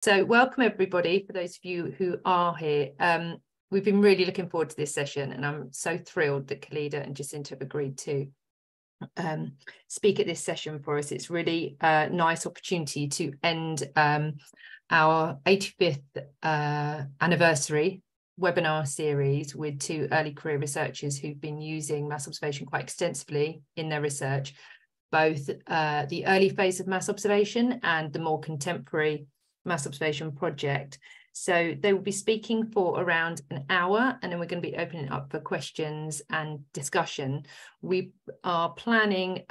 So welcome everybody, for those of you who are here. We've been really looking forward to this session, and I'm so thrilled that Khalida and Jacinta have agreed to speak at this session for us. It's really a nice opportunity to end our 85th anniversary webinar series with two early career researchers who've been using mass observation quite extensively in their research, both the early phase of mass observation and the more contemporary mass observation project. So they will be speaking for around an hour, and then we're going to be opening it up for questions and discussion. We are planning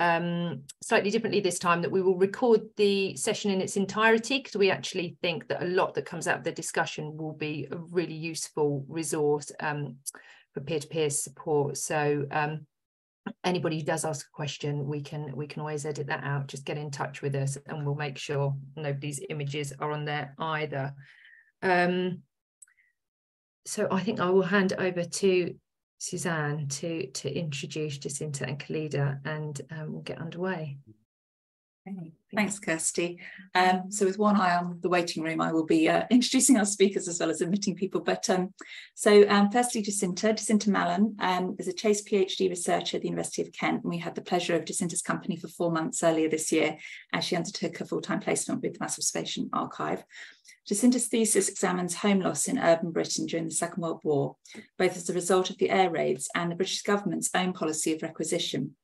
slightly differently this time, that we will record the session in its entirety, because we actually think that a lot that comes out of the discussion will be a really useful resource for peer-to-peer support. So anybody who does ask a question, we can always edit that out. Just get in touch with us and we'll make sure nobody's images are on there either. So I think I will hand over to Suzanne to introduce Jacinta and Khalida, and we'll get underway. Okay. Thanks, Kirsty. So with one eye on the waiting room, I will be introducing our speakers as well as admitting people. But firstly, Jacinta Mallon is a Chase PhD researcher at the University of Kent, and we had the pleasure of Jacinta's company for 4 months earlier this year as she undertook a full-time placement with the Mass Observation Archive. Jacinta's thesis examines home loss in urban Britain during the Second World War, both as a result of the air raids and the British government's own policy of requisition.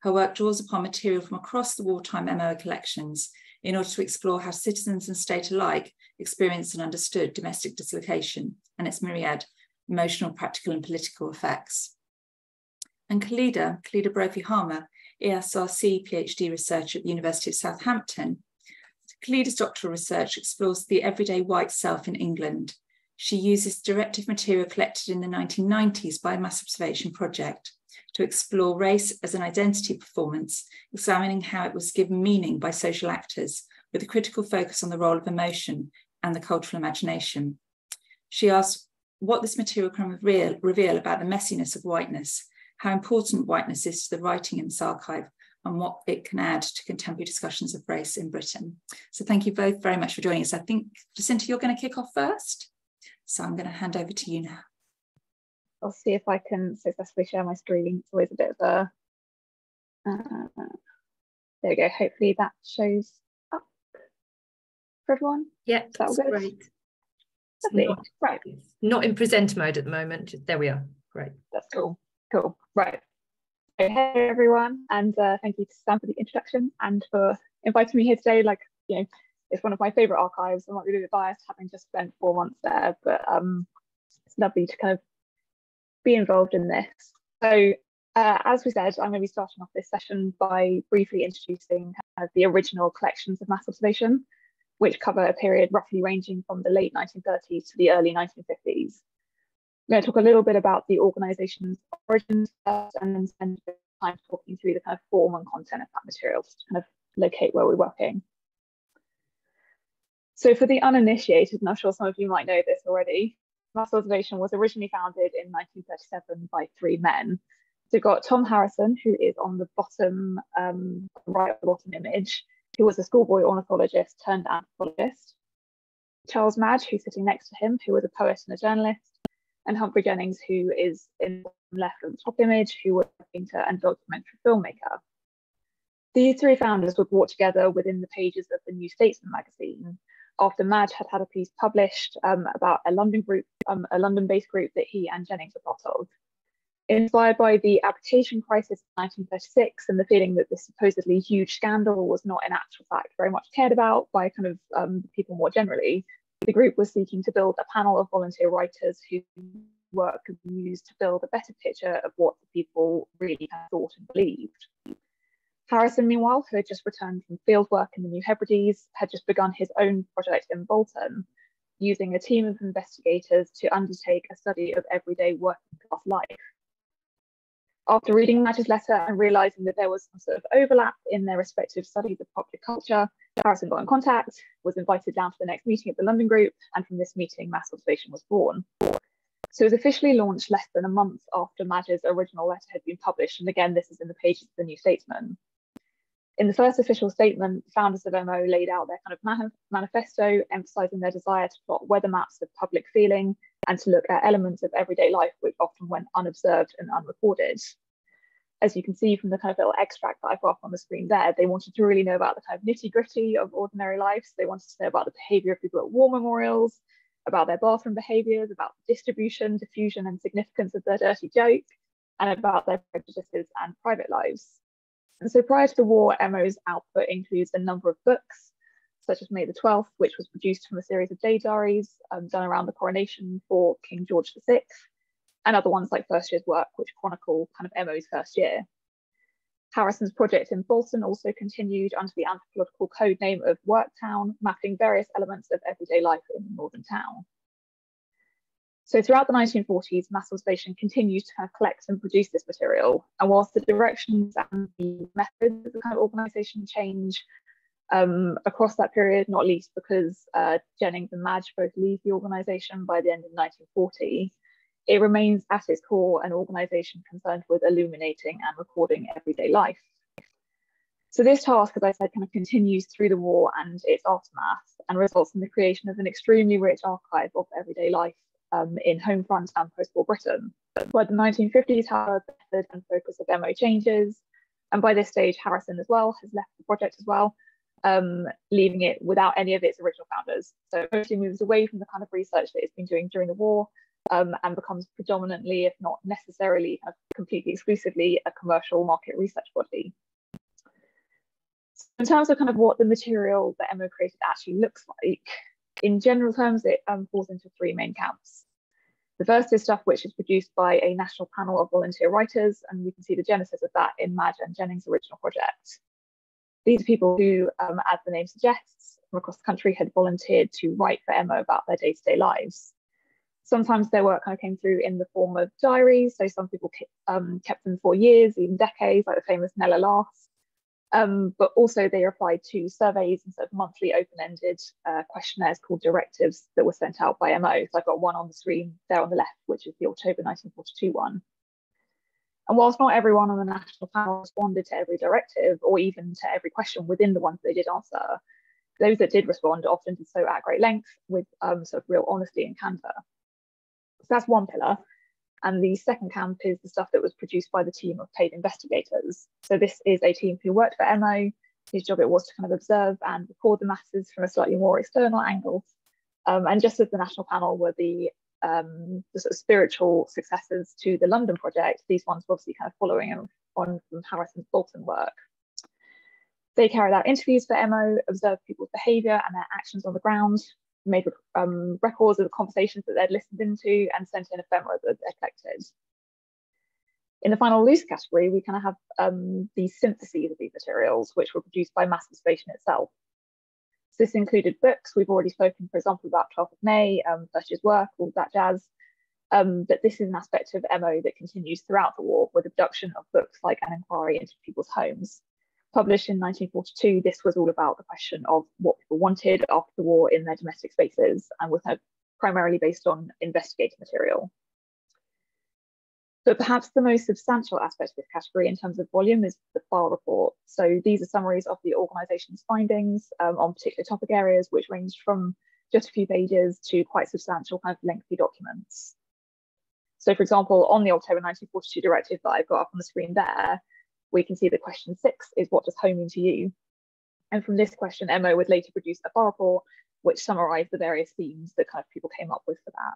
Her work draws upon material from across the wartime MO collections in order to explore how citizens and state alike experienced and understood domestic dislocation and its myriad emotional, practical and political effects. And Khalida Brophy-Harmer, ESRC PhD researcher at the University of Southampton. Khalida's doctoral research explores the everyday white self in England. She uses directive material collected in the 1990s by a Mass Observation Project to explore race as an identity performance, examining how it was given meaning by social actors, with a critical focus on the role of emotion and the cultural imagination. She asks what this material can reveal about the messiness of whiteness, how important whiteness is to the writing in this archive, and what it can add to contemporary discussions of race in Britain. So thank you both very much for joining us. I think, Jacinta, you're going to kick off first. So I'm going to hand over to you now. I'll see if I can successfully share my screen. It's always a bit of a, there we go. Hopefully that shows up for everyone. Yeah, that's great. Lovely. Right. Not in presenter mode at the moment. There we are. Great. That's cool. Cool. Right. So, hey everyone, and thank you to Suzanne for the introduction and for inviting me here today. Like, you know, it's one of my favourite archives. I'm not really biased, having just spent 4 months there, but it's lovely to kind of be involved in this. So as we said, I'm going to be starting off this session by briefly introducing the original collections of mass observation, which cover a period roughly ranging from the late 1930s to the early 1950s. I'm going to talk a little bit about the organisation's origins first, and then spend a bit of time talking through the kind of form and content of that material to kind of locate where we're working. So for the uninitiated, and I'm sure some of you might know this already, mass observation was originally founded in 1937 by 3 men. So we've got Tom Harrison, who is on the bottom, right at the bottom image, who was a schoolboy ornithologist turned anthropologist. Charles Madge, who's sitting next to him, who was a poet and a journalist, and Humphrey Jennings, who is in the left of the top image, who was a painter and documentary filmmaker. These 3 founders were brought together within the pages of the New Statesman magazine after Madge had a piece published about a London-based group that he and Jennings were part of. Inspired by the agitation crisis of 1936 and the feeling that this supposedly huge scandal was not in actual fact very much cared about by kind of people more generally, the group was seeking to build a panel of volunteer writers whose work could be used to build a better picture of what the people really thought and believed. Harrison, meanwhile, who had just returned from fieldwork in the New Hebrides, had just begun his own project in Bolton, using a team of investigators to undertake a study of everyday working class life. After reading Madge's letter and realising that there was some sort of overlap in their respective studies of popular culture, Harrison got in contact, was invited down to the next meeting of the London group, and from this meeting, Mass Observation was born. So it was officially launched less than a month after Madge's original letter had been published, and again, this is in the pages of the New Statesman. In the first official statement, founders of MO laid out their kind of manifesto, emphasising their desire to plot weather maps of public feeling and to look at elements of everyday life which often went unobserved and unrecorded. As you can see from the kind of little extract that I've got up on the screen there, they wanted to really know about the kind of nitty-gritty of ordinary life. So they wanted to know about the behaviour of people at war memorials, about their bathroom behaviours, about the distribution, diffusion and significance of their dirty joke, and about their prejudices and private lives. And so prior to the war, MO's output includes a number of books, such as May the 12th, which was produced from a series of day diaries done around the coronation for King George VI, and other ones like First Year's Work, which chronicle kind of MO's first year. Harrison's project in Bolton also continued under the anthropological code name of Worktown, mapping various elements of everyday life in the northern town. So throughout the 1940s, mass observation continues to kind of collect and produce this material. And whilst the directions and the methods of kind of organisation change across that period, not least because Jennings and Madge both leave the organisation by the end of 1940, it remains at its core an organisation concerned with illuminating and recording everyday life. So this task, as I said, kind of continues through the war and its aftermath and results in the creation of an extremely rich archive of everyday life in home front and post-war Britain. By the 1950s, however, the method and focus of MO changes, and by this stage, Harrison as well has left the project as well, leaving it without any of its original founders. So it mostly moves away from the kind of research that it's been doing during the war and becomes predominantly, if not necessarily, completely exclusively a commercial market research body. So in terms of kind of what the material that MO created actually looks like, in general terms, it falls into three main camps. The first is stuff which is produced by a national panel of volunteer writers, and we can see the genesis of that in Madge and Jennings' original project. These are people who, as the name suggests, from across the country had volunteered to write for MO about their day-to-day lives. Sometimes their work kind of came through in the form of diaries, so some people kept them for years, even decades, like the famous Nella Laughs. But also they replied to surveys and sort of monthly open-ended questionnaires called directives that were sent out by MO. So I've got one on the screen there on the left, which is the October 1942 one. And whilst not everyone on the national panel responded to every directive or even to every question within the ones they did answer, those that did respond often did so at great length with sort of real honesty and candour. So that's one pillar. And the second camp is the stuff that was produced by the team of paid investigators. So this is a team who worked for MO, whose job it was to kind of observe and record the masses from a slightly more external angle. And just as the national panel were the sort of spiritual successors to the London project, these ones were obviously kind of following on from Harrison's Bolton work. They carried out interviews for MO, observed people's behaviour and their actions on the ground, made records of the conversations that they'd listened into, and sent in ephemera that they'd collected. In the final loose category, we kind of have the syntheses of these materials, which were produced by mass observation itself. So this included books. We've already spoken, for example, about 12th of May, First Year's Work, all that jazz. But this is an aspect of MO that continues throughout the war, with the production of books like An Inquiry into People's Homes. Published in 1942, this was all about the question of what people wanted after the war in their domestic spaces, and was primarily based on investigative material. But perhaps the most substantial aspect of this category in terms of volume is the file report. So these are summaries of the organisation's findings on particular topic areas, which ranged from just a few pages to quite substantial kind of lengthy documents. So for example, on the October 1942 directive that I've got up on the screen there, we can see that question 6 is, what does home mean to you? And from this question, MO would later produce a file report which summarised the various themes that kind of people came up with for that.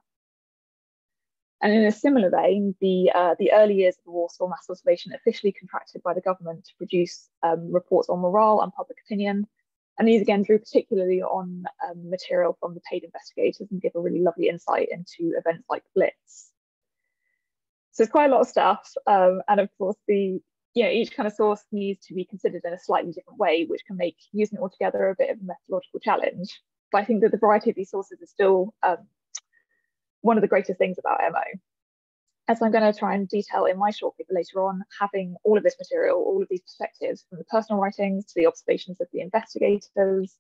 And in a similar vein, the early years of the war saw mass observation officially contracted by the government to produce reports on morale and public opinion. And these again drew particularly on material from the paid investigators and give a really lovely insight into events like Blitz. So it's quite a lot of stuff. And of course, each kind of source needs to be considered in a slightly different way, which can make using it all together a bit of a methodological challenge. But I think that the variety of these sources is still one of the greatest things about MO. As I'm going to try and detail in my short paper later on, having all of this material, all of these perspectives, from the personal writings to the observations of the investigators,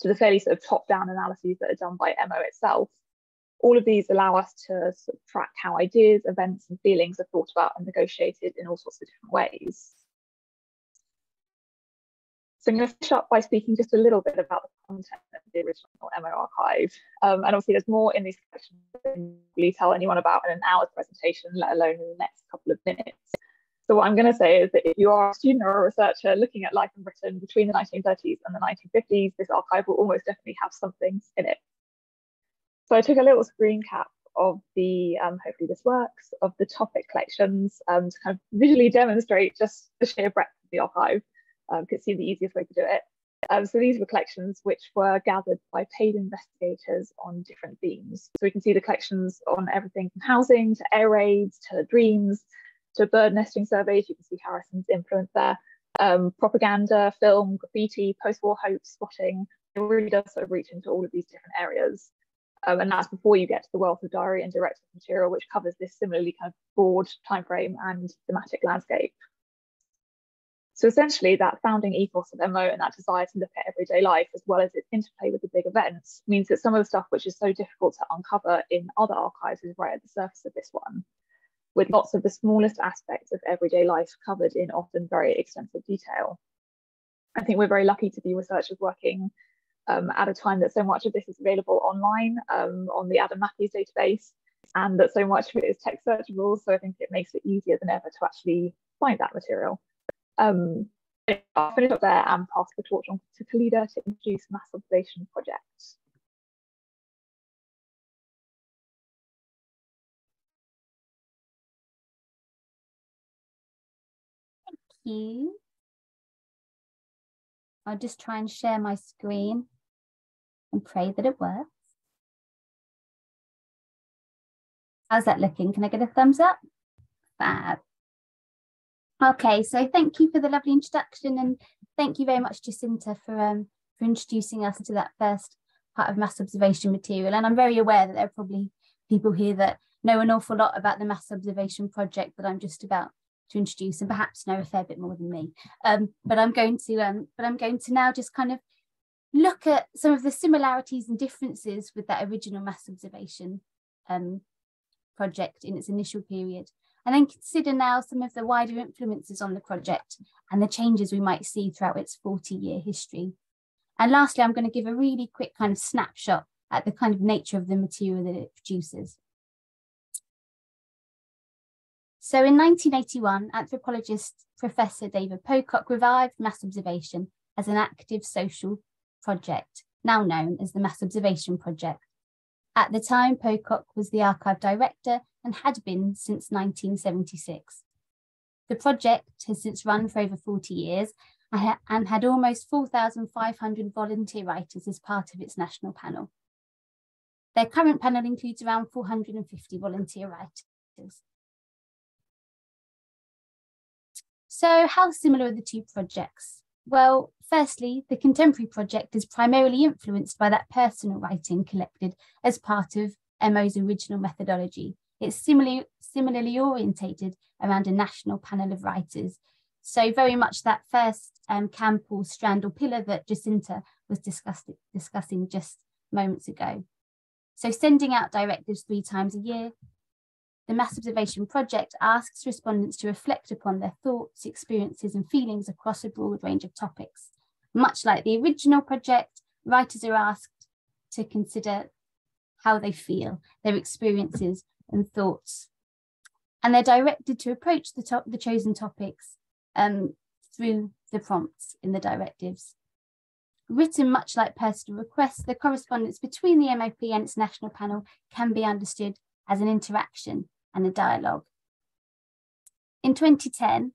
to the fairly sort of top-down analyses that are done by MO itself, all of these allow us to sort of track how ideas, events, and feelings are thought about and negotiated in all sorts of different ways. So I'm going to finish up by speaking just a little bit about the content of the original MO archive. And obviously there's more in these collections than really tell anyone about in an hour's presentation, let alone in the next couple of minutes. So what I'm going to say is that if you are a student or a researcher looking at life in Britain between the 1930s and the 1950s, this archive will almost definitely have something in it. So I took a little screen cap of the, hopefully this works, of the topic collections to kind of visually demonstrate just the sheer breadth of the archive. Could see the easiest way to do it. So these were collections which were gathered by paid investigators on different themes. So we can see the collections on everything from housing to air raids to dreams to bird nesting surveys. You can see Harrison's influence there. Propaganda, film, graffiti, post-war hope, spotting. It really does sort of reach into all of these different areas. And that's before you get to the wealth of diary and directed material, which covers this similarly kind of broad timeframe and thematic landscape. So essentially that founding ethos of MO and that desire to look at everyday life as well as its interplay with the big events means that some of the stuff which is so difficult to uncover in other archives is right at the surface of this one, with lots of the smallest aspects of everyday life covered in often very extensive detail. I think we're very lucky to be researchers working at a time that so much of this is available online on the Adam Matthews database, and that so much of it is text searchable. So I think it makes it easier than ever to actually find that material. I'll finish up there and pass the torch on to Khalida to introduce Mass Observation Project. Thank you. I'll just try and share my screen and pray that it works. How's that looking? Can I get a thumbs up? Fab. Okay, so thank you for the lovely introduction, and thank you very much, Jacinta, for introducing us to that first part of mass observation material. And I'm very aware that there are probably people here that know an awful lot about the Mass Observation Project that I'm just about to introduce, and perhaps know a fair bit more than me. But I'm going to now just kind of look at some of the similarities and differences with that original mass observation project in its initial period, and then consider now some of the wider influences on the project and the changes we might see throughout its 40-year history. And lastly, I'm going to give a really quick kind of snapshot at the kind of nature of the material that it produces. So in 1981, anthropologist Professor David Pocock revived mass observation as an active social project, now known as the Mass Observation Project. At the time, Pocock was the archive director and had been since 1976. The project has since run for over 40 years and had almost 4,500 volunteer writers as part of its national panel. Their current panel includes around 450 volunteer writers. So how similar are the two projects? Well, firstly, the contemporary project is primarily influenced by that personal writing collected as part of MO's original methodology. It's similarly orientated around a national panel of writers. So very much that first camp or strand or pillar that Jacinta was discussing just moments ago. So sending out directives 3 times a year, the Mass Observation Project asks respondents to reflect upon their thoughts, experiences and feelings across a broad range of topics. Much like the original project, writers are asked to consider how they feel, their experiences and thoughts. And they're directed to approach the chosen topics through the prompts in the directives. Written much like personal requests, the correspondence between the MOP and its national panel can be understood as an interaction and a dialogue. In 2010,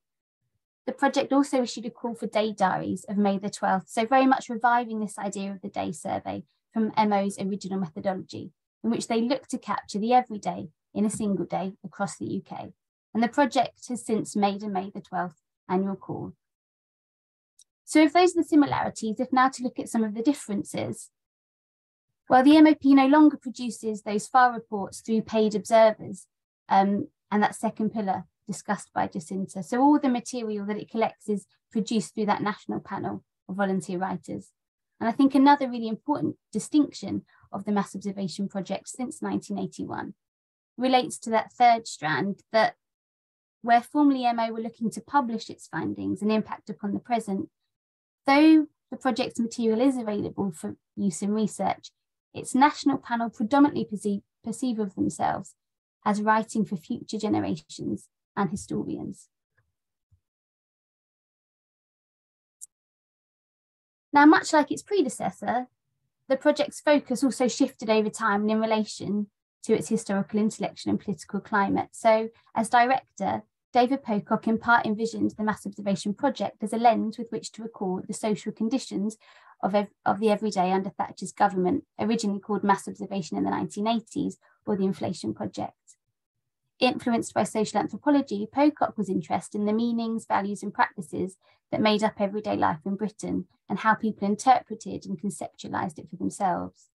the project also issued a call for day diaries of May the 12th, so very much reviving this idea of the day survey from MO's original methodology, in which they look to capture the everyday in a single day across the UK. And the project has since made a May the 12th annual call. So if those are the similarities, if now to look at some of the differences, well, the MOP no longer produces those FAR reports through paid observers, and that second pillar discussed by Jacinta. So all the material that it collects is produced through that national panel of volunteer writers. And I think another really important distinction of the Mass Observation Project since 1981 relates to that third strand, that where formerly MO were looking to publish its findings and impact upon the present, Though the project's material is available for use in research, its national panel predominantly perceive of themselves as writing for future generations and historians. Now, much like its predecessor, the project's focus also shifted over time and in relation to its historical, intellectual and political climate. So as director, David Pocock in part envisioned the Mass Observation Project as a lens with which to record the social conditions of the everyday under Thatcher's government, originally called Mass Observation in the 1980s, or the Inflation Project. Influenced by social anthropology, Pocock was interested in the meanings, values and practices that made up everyday life in Britain and how people interpreted and conceptualised it for themselves.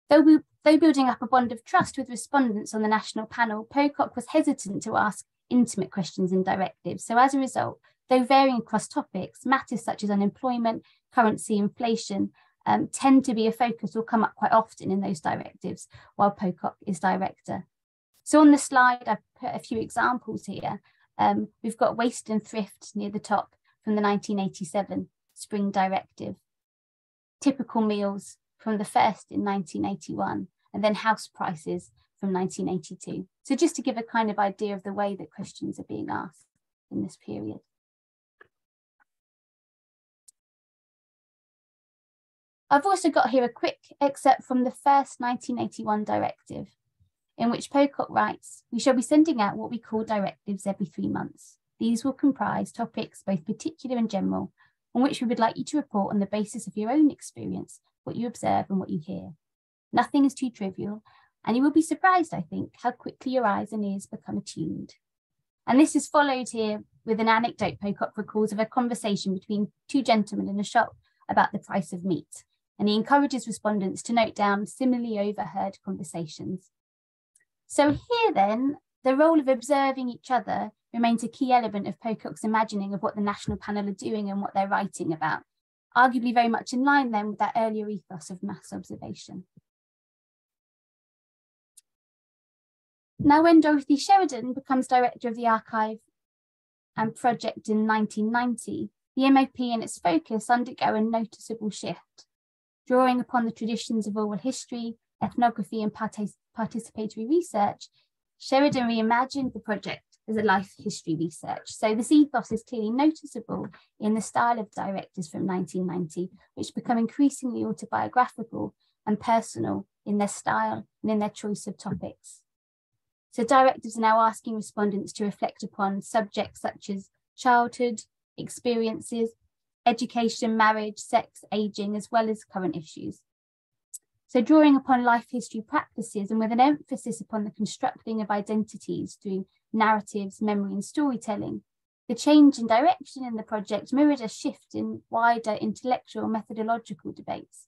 Though building up a bond of trust with respondents on the national panel, Pocock was hesitant to ask intimate questions in directives. So as a result, though varying across topics, matters such as unemployment, currency, inflation tend to be a focus or come up quite often in those directives while Pocock is director. So on the slide, I've put a few examples here. We've got waste and thrift near the top from the 1987 Spring Directive, typical meals from the first in 1981, and then house prices from 1982. So just to give a kind of idea of the way that questions are being asked in this period. I've also got here a quick excerpt from the first 1981 directive, in which Pocock writes, "We shall be sending out what we call directives every 3 months. These will comprise topics both particular and general, on which we would like you to report on the basis of your own experience, what you observe and what you hear. Nothing is too trivial, and you will be surprised, I think, how quickly your eyes and ears become attuned." And this is followed here with an anecdote Pocock recalls of a conversation between two gentlemen in a shop about the price of meat. And he encourages respondents to note down similarly overheard conversations. So here then, the role of observing each other remains a key element of Pocock's imagining of what the national panel are doing and what they're writing about, arguably very much in line then with that earlier ethos of mass observation. Now, when Dorothy Sheridan becomes director of the archive and project in 1990, the MOP and its focus undergo a noticeable shift, drawing upon the traditions of oral history, ethnography and participatory research. Sheridan reimagined the project as a life history research. So this ethos is clearly noticeable in the style of directors from 1990, which become increasingly autobiographical and personal in their style and in their choice of topics. So directors are now asking respondents to reflect upon subjects such as childhood, experiences, education, marriage, sex, aging, as well as current issues. So drawing upon life history practices and with an emphasis upon the constructing of identities through narratives, memory and storytelling, the change in direction in the project mirrored a shift in wider intellectual methodological debates,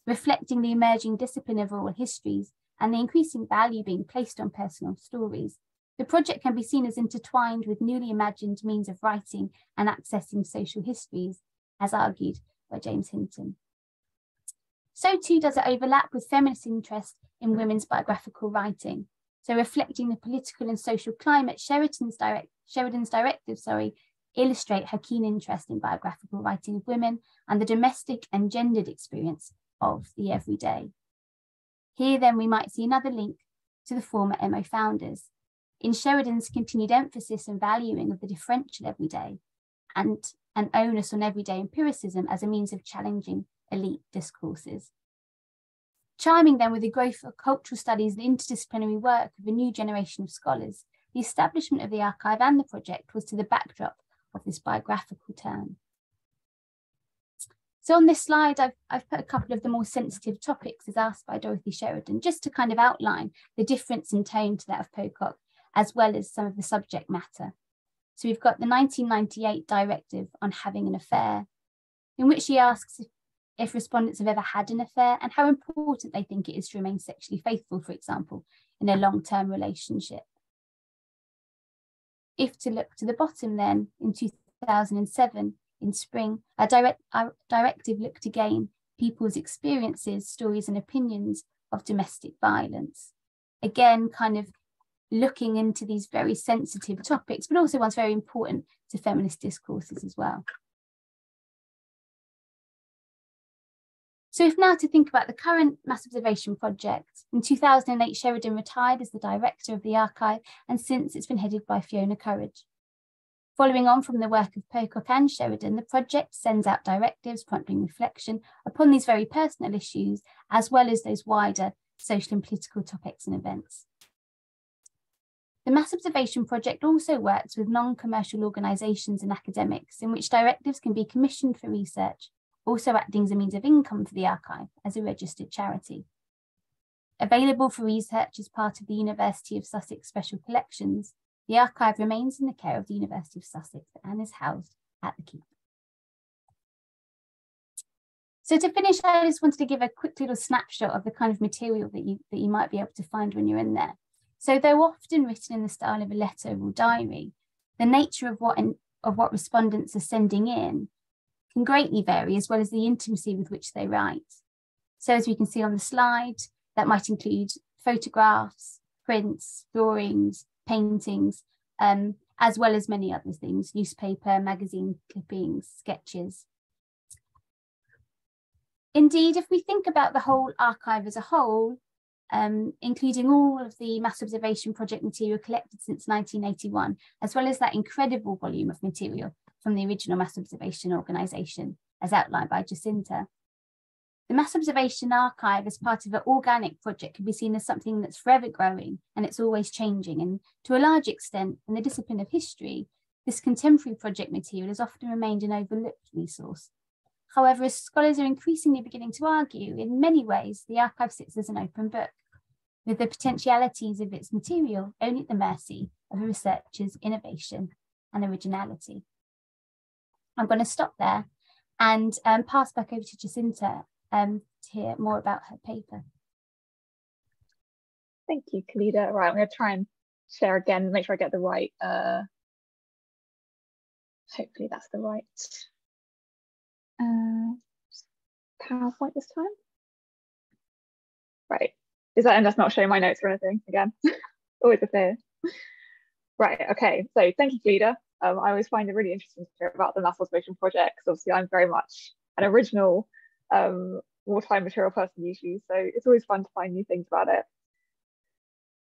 reflecting the emerging discipline of oral histories and the increasing value being placed on personal stories. The project can be seen as intertwined with newly imagined means of writing and accessing social histories, as argued by James Hinton. So too does it overlap with feminist interest in women's biographical writing. So reflecting the political and social climate, Sheridan's directives illustrate her keen interest in biographical writing of women and the domestic and gendered experience of the everyday. Here then we might see another link to the former MO founders, in Sheridan's continued emphasis and valuing of the differential everyday and an onus on everyday empiricism as a means of challenging elite discourses. Chiming then with the growth of cultural studies and interdisciplinary work of a new generation of scholars, the establishment of the archive and the project was to the backdrop of this biographical turn. So on this slide, I've put a couple of the more sensitive topics as asked by Dorothy Sheridan, just to kind of outline the difference in tone to that of Pocock, as well as some of the subject matter. So we've got the 1998 directive on having an affair, in which she asks if respondents have ever had an affair and how important they think it is to remain sexually faithful, for example, in a long-term relationship. If to look to the bottom then, in 2007, in spring, our directive looked again people's experiences, stories and opinions of domestic violence. Again, kind of looking into these very sensitive topics, but also ones very important to feminist discourses as well. So if now to think about the current mass observation project, in 2008 Sheridan retired as the director of the archive, and since it's been headed by Fiona Courage. Following on from the work of Pocock and Sheridan, the project sends out directives prompting reflection upon these very personal issues, as well as those wider social and political topics and events. The Mass Observation Project also works with non-commercial organisations and academics, in which directives can be commissioned for research, also acting as a means of income for the archive as a registered charity. Available for research as part of the University of Sussex Special Collections, the archive remains in the care of the University of Sussex and is housed at the Keep. So to finish, I just wanted to give a quick little snapshot of the kind of material that you might be able to find when you're in there. So though often written in the style of a letter or diary, the nature of what respondents are sending in can greatly vary, as well as the intimacy with which they write. So as we can see on the slide, that might include photographs, prints, drawings, paintings, as well as many other things, newspaper, magazine clippings, sketches. Indeed, if we think about the whole archive as a whole, including all of the Mass Observation Project material collected since 1981, as well as that incredible volume of material from the original Mass Observation organisation, as outlined by Jacinta, the Mass Observation Archive as part of an organic project can be seen as something that's forever growing and it's always changing. And to a large extent, in the discipline of history, this contemporary project material has often remained an overlooked resource. However, as scholars are increasingly beginning to argue, in many ways, the archive sits as an open book, with the potentialities of its material only at the mercy of a researcher's innovation and originality. I'm going to stop there and pass back over to Jacinta to hear more about her paper. Thank you, Khalida. Right, I'm going to try and share again, make sure I get the right, hopefully that's the right PowerPoint this time. Right, and that's not showing my notes or anything again. Always a fear. Right, okay, so thank you, Khalida. I always find it really interesting to hear about the Mass Observation Project, because obviously I'm very much an original wartime material person usually, so it's always fun to find new things about it.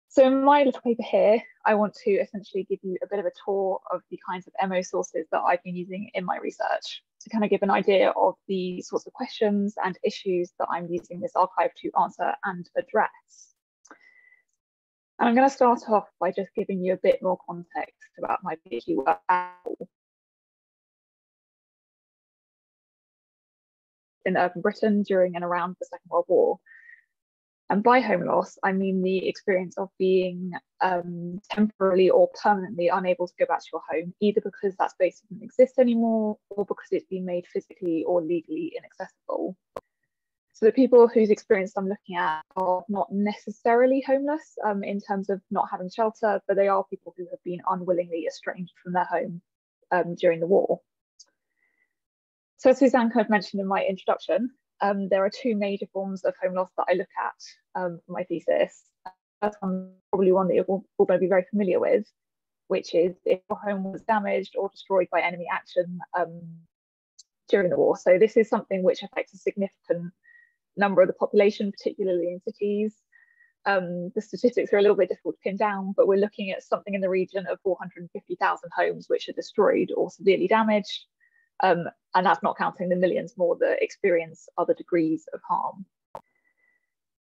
So in my little paper here, I want to essentially give you a bit of a tour of the kinds of MO sources that I've been using in my research to kind of give an idea of the sorts of questions and issues that I'm using this archive to answer and address. And I'm going to start off by just giving you a bit more context about my PhD work in urban Britain during and around the Second World War. And by home loss, I mean the experience of being temporarily or permanently unable to go back to your home, either because that space doesn't exist anymore or because it's been made physically or legally inaccessible. So the people whose experience I'm looking at are not necessarily homeless in terms of not having shelter, but they are people who have been unwillingly estranged from their home during the war. So as Suzanne kind of mentioned in my introduction, there are two major forms of home loss that I look at for my thesis. That's probably one that you're all going to be very familiar with, which is if your home was damaged or destroyed by enemy action during the war. So this is something which affects a significant number of the population, particularly in cities. The statistics are a little bit difficult to pin down, but we're looking at something in the region of 450,000 homes which are destroyed or severely damaged. And that's not counting the millions more that experience other degrees of harm.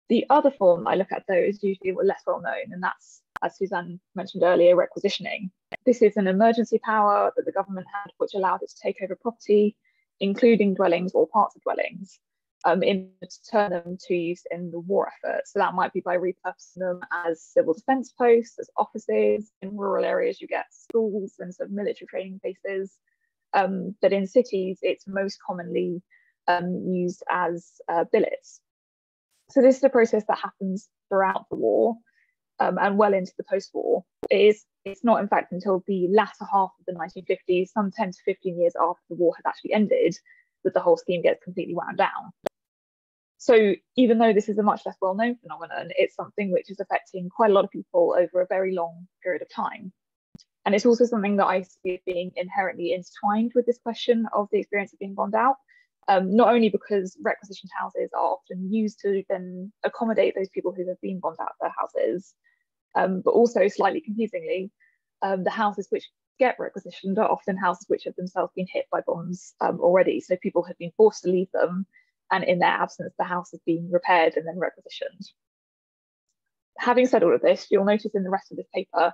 The other form I look at, though, is usually less well known, and that's, as Suzanne mentioned earlier, requisitioning. This is an emergency power that the government had, which allowed it to take over property, including dwellings or parts of dwellings, in order to turn them to use in the war effort. So that might be by repurposing them as civil defence posts, as offices. In rural areas, you get schools and sort of military training bases. But in cities, it's most commonly used as billets. So this is a process that happens throughout the war and well into the post-war. It's not, in fact, until the latter half of the 1950s, some 10 to 15 years after the war had actually ended, that the whole scheme gets completely wound down. So even though this is a much less well-known phenomenon, it's something which is affecting quite a lot of people over a very long period of time. And it's also something that I see as being inherently intertwined with this question of the experience of being bombed out. not only because requisitioned houses are often used to then accommodate those people who have been bombed out of their houses, but also, slightly confusingly, the houses which get requisitioned are often houses which have themselves been hit by bombs already. So people have been forced to leave them, and in their absence, the house has been repaired and then requisitioned. Having said all of this, you'll notice in the rest of this paper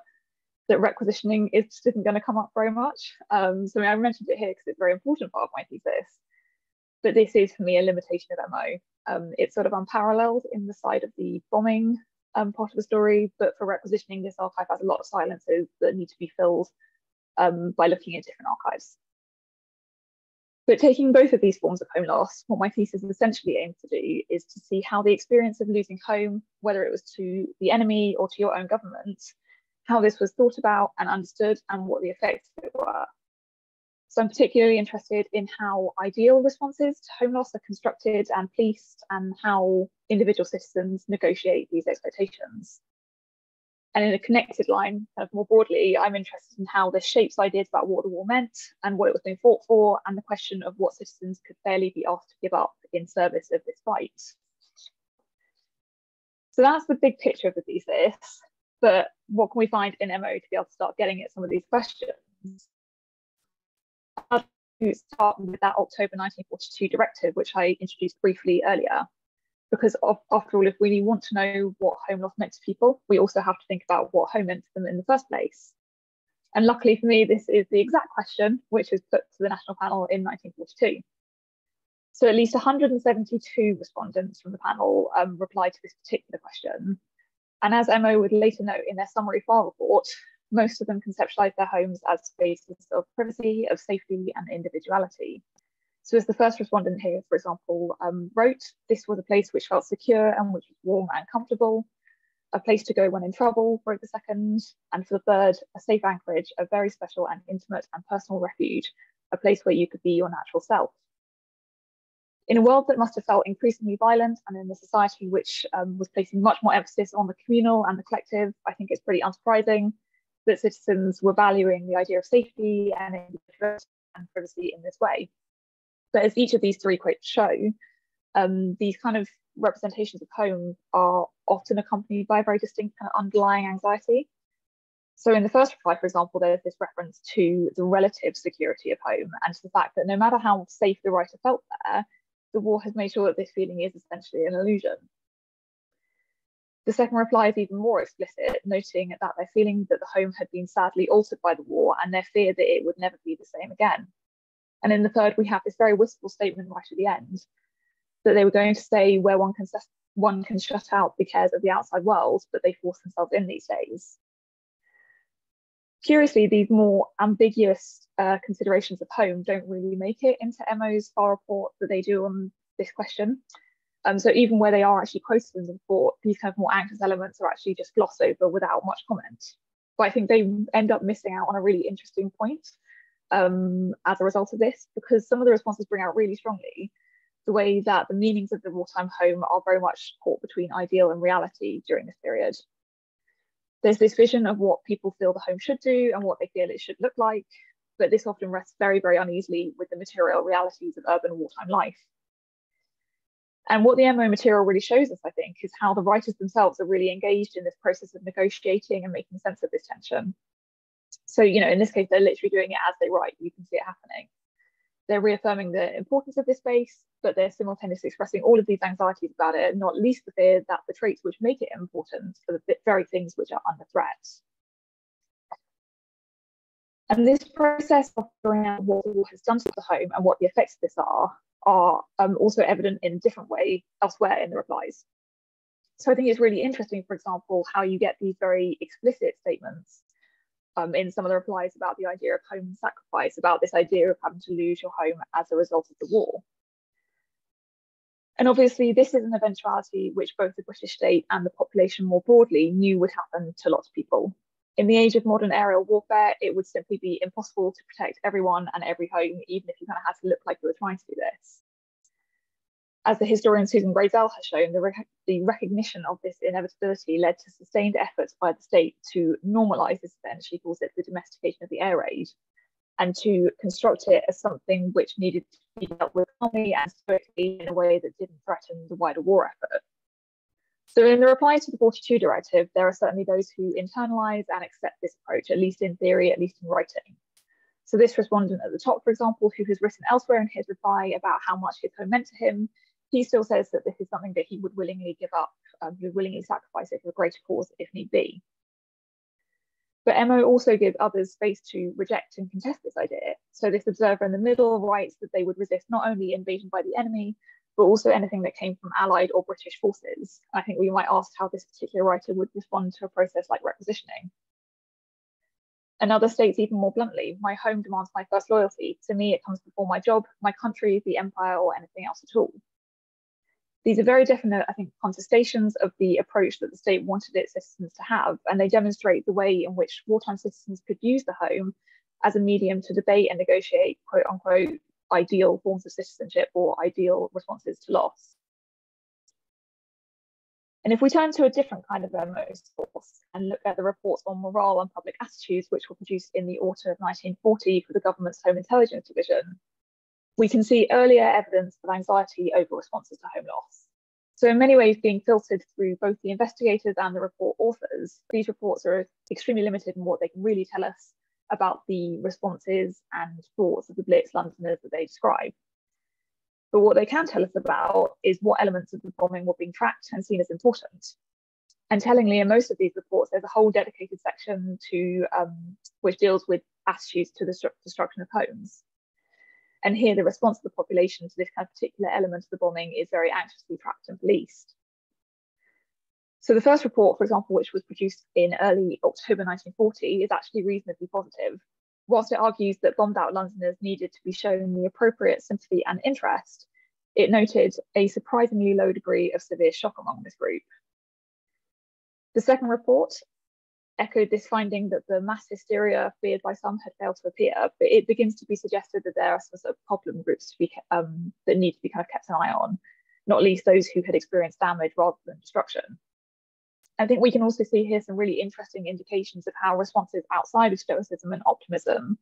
that requisitioning isn't going to come up very much. So I mentioned it here because it's a very important part of my thesis. But this is, for me, a limitation of MO. It's sort of unparalleled in the side of the bombing part of the story, but for requisitioning, this archive has a lot of silences that need to be filled by looking at different archives. But taking both of these forms of home loss, what my thesis essentially aims to do is to see how the experience of losing home, whether it was to the enemy or to your own government, how this was thought about and understood, and what the effects of it were. So I'm particularly interested in how ideal responses to home loss are constructed and policed, and how individual citizens negotiate these expectations. And in a connected line, kind of more broadly, I'm interested in how this shapes ideas about what the war meant and what it was being fought for, and the question of what citizens could fairly be asked to give up in service of this fight. So that's the big picture of the thesis, but what can we find in MO to be able to start getting at some of these questions? I'll start with that October 1942 directive, which I introduced briefly earlier, because after all, if we want to know what home loss meant to people, we also have to think about what home meant to them in the first place. And luckily for me, this is the exact question which was put to the national panel in 1942. So at least 172 respondents from the panel replied to this particular question. And as MO would later note in their summary file report, most of them conceptualized their homes as spaces of privacy, of safety, and individuality. So as the first respondent here, for example, wrote, this was a place which felt secure and which was warm and comfortable, a place to go when in trouble, wrote the second, and for the third, a safe anchorage, a very special and intimate and personal refuge, a place where you could be your natural self. In a world that must have felt increasingly violent, and in a society which was placing much more emphasis on the communal and the collective, I think it's pretty unsurprising that citizens were valuing the idea of safety and individuality and privacy in this way. But as each of these three quotes show, these kind of representations of home are often accompanied by a very distinct kind of underlying anxiety. So in the first reply, for example, there's this reference to the relative security of home and to the fact that no matter how safe the writer felt there, the war has made sure that this feeling is essentially an illusion. The second reply is even more explicit, noting that their feeling that the home had been sadly altered by the war and their fear that it would never be the same again. And in the third, we have this very wistful statement right at the end, that they were going to stay where one can shut out the cares of the outside world, but they force themselves in these days. Curiously, these more ambiguous considerations of home don't really make it into MO's file report that they do on this question. So even where they are actually quoted in the report, these kind of more anxious elements are actually just glossed over without much comment. But I think they end up missing out on a really interesting point as a result of this, because some of the responses bring out really strongly the way that the meanings of the wartime home are very much caught between ideal and reality during this period. There's this vision of what people feel the home should do and what they feel it should look like, but this often rests very, very uneasily with the material realities of urban wartime life. And what the MO material really shows us, I think, is how the writers themselves are really engaged in this process of negotiating and making sense of this tension. So, you know, in this case, they're literally doing it as they write. You can see it happening. They're reaffirming the importance of this space, but they're simultaneously expressing all of these anxieties about it, not least the fear that the traits which make it important are the very things which are under threat. And this process of figuring out what the war has done to the home and what the effects of this are also evident in a different way elsewhere in the replies. So I think it's really interesting, for example, how you get these very explicit statements in some of the replies about the idea of home sacrifice, about this idea of having to lose your home as a result of the war. And obviously, this is an eventuality which both the British state and the population more broadly knew would happen to lots of people. In the age of modern aerial warfare, it would simply be impossible to protect everyone and every home, even if you kind of had to look like you were trying to do this. As the historian Suzanne Rose has shown, the recognition of this inevitability led to sustained efforts by the state to normalise this event. She calls it the domestication of the air raid. and to construct it as something which needed to be dealt with calmly and stoically in a way that didn't threaten the wider war effort. So in the reply to the 42 directive, there are certainly those who internalise and accept this approach, at least in theory, at least in writing. So this respondent at the top, for example, who has written elsewhere in his reply about how much his home meant to him, he still says that this is something that he would willingly give up, he would willingly sacrifice it for a greater cause if need be. But MO also gives others space to reject and contest this idea. So this observer in the middle writes that they would resist not only invasion by the enemy, but also anything that came from Allied or British forces. I think we might ask how this particular writer would respond to a process like requisitioning. Another states even more bluntly, my home demands my first loyalty. To me, it comes before my job, my country, the empire, or anything else at all. These are very definite, I think, contestations of the approach that the state wanted its citizens to have, and they demonstrate the way in which wartime citizens could use the home as a medium to debate and negotiate, quote unquote, ideal forms of citizenship or ideal responses to loss. And if we turn to a different kind of MO source and look at the reports on morale and public attitudes, which were produced in the autumn of 1940 for the government's Home Intelligence Division, we can see earlier evidence of anxiety over responses to home loss. So in many ways, being filtered through both the investigators and the report authors, these reports are extremely limited in what they can really tell us about the responses and thoughts of the Blitz Londoners that they describe. But what they can tell us about is what elements of the bombing were being tracked and seen as important. And tellingly, in most of these reports, there's a whole dedicated section to which deals with attitudes to the destruction of homes. And here, the response of the population to this kind of particular element of the bombing is very anxiously tracked and policed. So the first report, for example, which was produced in early October 1940, is actually reasonably positive. Whilst it argues that bombed out Londoners needed to be shown the appropriate sympathy and interest, it noted a surprisingly low degree of severe shock among this group. The second report echoed this finding that the mass hysteria feared by some had failed to appear, but it begins to be suggested that there are some sort of problem groups to be that need to be kind of kept an eye on, not least those who had experienced damage rather than destruction. I think we can also see here some really interesting indications of how responses outside of stoicism and optimism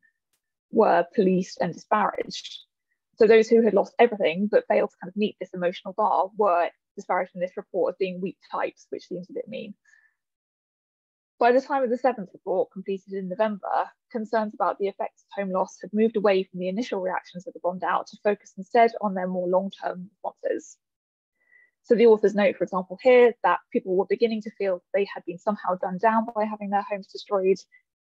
were policed and disparaged. So those who had lost everything but failed to kind of meet this emotional bar were disparaged in this report as being weak types, which seems a bit mean. By the time of the seventh report, completed in November, concerns about the effects of home loss had moved away from the initial reactions of the bombed out to focus instead on their more long-term responses. So the authors note, for example, here that people were beginning to feel they had been somehow done down by having their homes destroyed,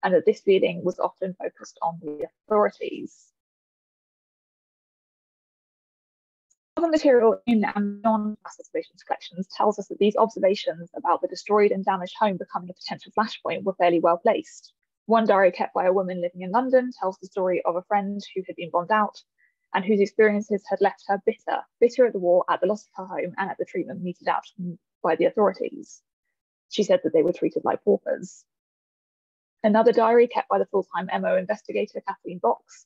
and that this feeling was often focused on the authorities. Other material in and non-mass observations collections tells us that these observations about the destroyed and damaged home becoming a potential flashpoint were fairly well placed. One diary kept by a woman living in London tells the story of a friend who had been bombed out and whose experiences had left her bitter at the war, at the loss of her home, and at the treatment meted out by the authorities. She said that they were treated like paupers. Another diary kept by the full-time MO investigator Kathleen Box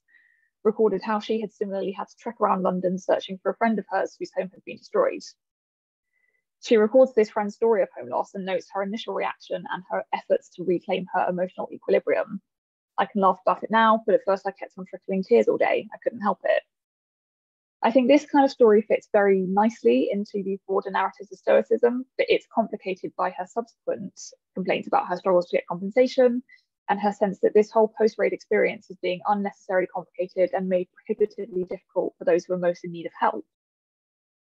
recorded how she had similarly had to trek around London searching for a friend of hers whose home had been destroyed. She records this friend's story of home loss and notes her initial reaction and her efforts to reclaim her emotional equilibrium. I can laugh about it now, but at first I kept on trickling tears all day. I couldn't help it. I think this kind of story fits very nicely into the broader narratives of Stoicism, but it's complicated by her subsequent complaints about her struggles to get compensation and her sense that this whole post-raid experience is being unnecessarily complicated and made prohibitively difficult for those who are most in need of help.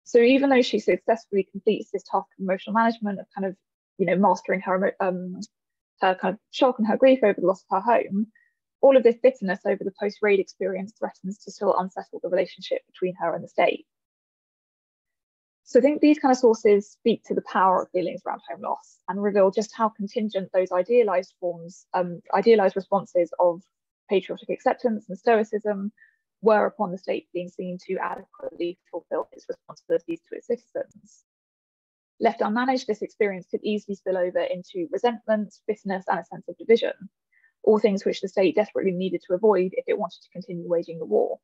So even though she successfully completes this task of emotional management of kind of, mastering her kind of shock and her grief over the loss of her home, all of this bitterness over the post-raid experience threatens to still unsettle the relationship between her and the state. So I think these kind of sources speak to the power of feelings around home loss and reveal just how contingent those idealized responses of patriotic acceptance and stoicism were upon the state being seen to adequately fulfill its responsibilities to its citizens. Left unmanaged, this experience could easily spill over into resentment, bitterness, and a sense of division, all things which the state desperately needed to avoid if it wanted to continue waging the war.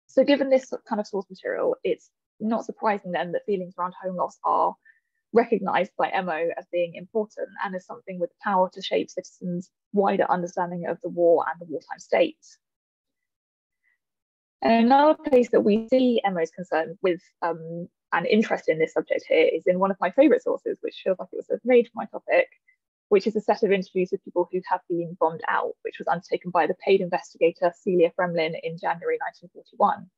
So given this kind of source material, it's not surprising then that feelings around home loss are recognised by MO as being important and as something with the power to shape citizens' wider understanding of the war and the wartime state. And another place that we see Emma's concern with and interest in this subject here is in one of my favourite sources, which feels like it was sort of made for my topic, which is a set of interviews with people who have been bombed out, which was undertaken by the paid investigator Celia Fremlin in January 1941.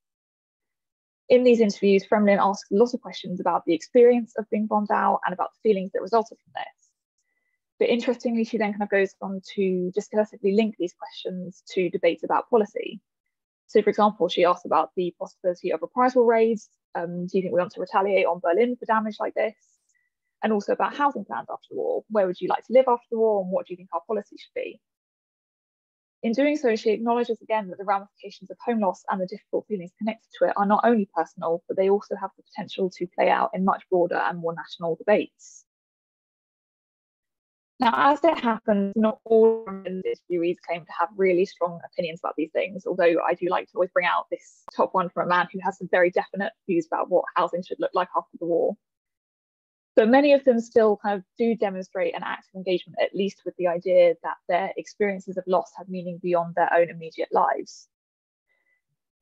In these interviews, Fremlin asked a lot of questions about the experience of being bombed out and about the feelings that resulted from this. But interestingly, she then kind of goes on to discursively link these questions to debates about policy. So, for example, she asked about the possibility of reprisal raids. Do you think we want to retaliate on Berlin for damage like this? And also about housing plans after the war. Where would you like to live after the war, and what do you think our policy should be? In doing so, she acknowledges again that the ramifications of home loss and the difficult feelings connected to it are not only personal, but they also have the potential to play out in much broader and more national debates. Now, as it happens, not all interviewees claim to have really strong opinions about these things, although I do like to always bring out this top one from a man who has some very definite views about what housing should look like after the war. But many of them still kind of do demonstrate an active engagement, at least with the idea that their experiences of loss have meaning beyond their own immediate lives.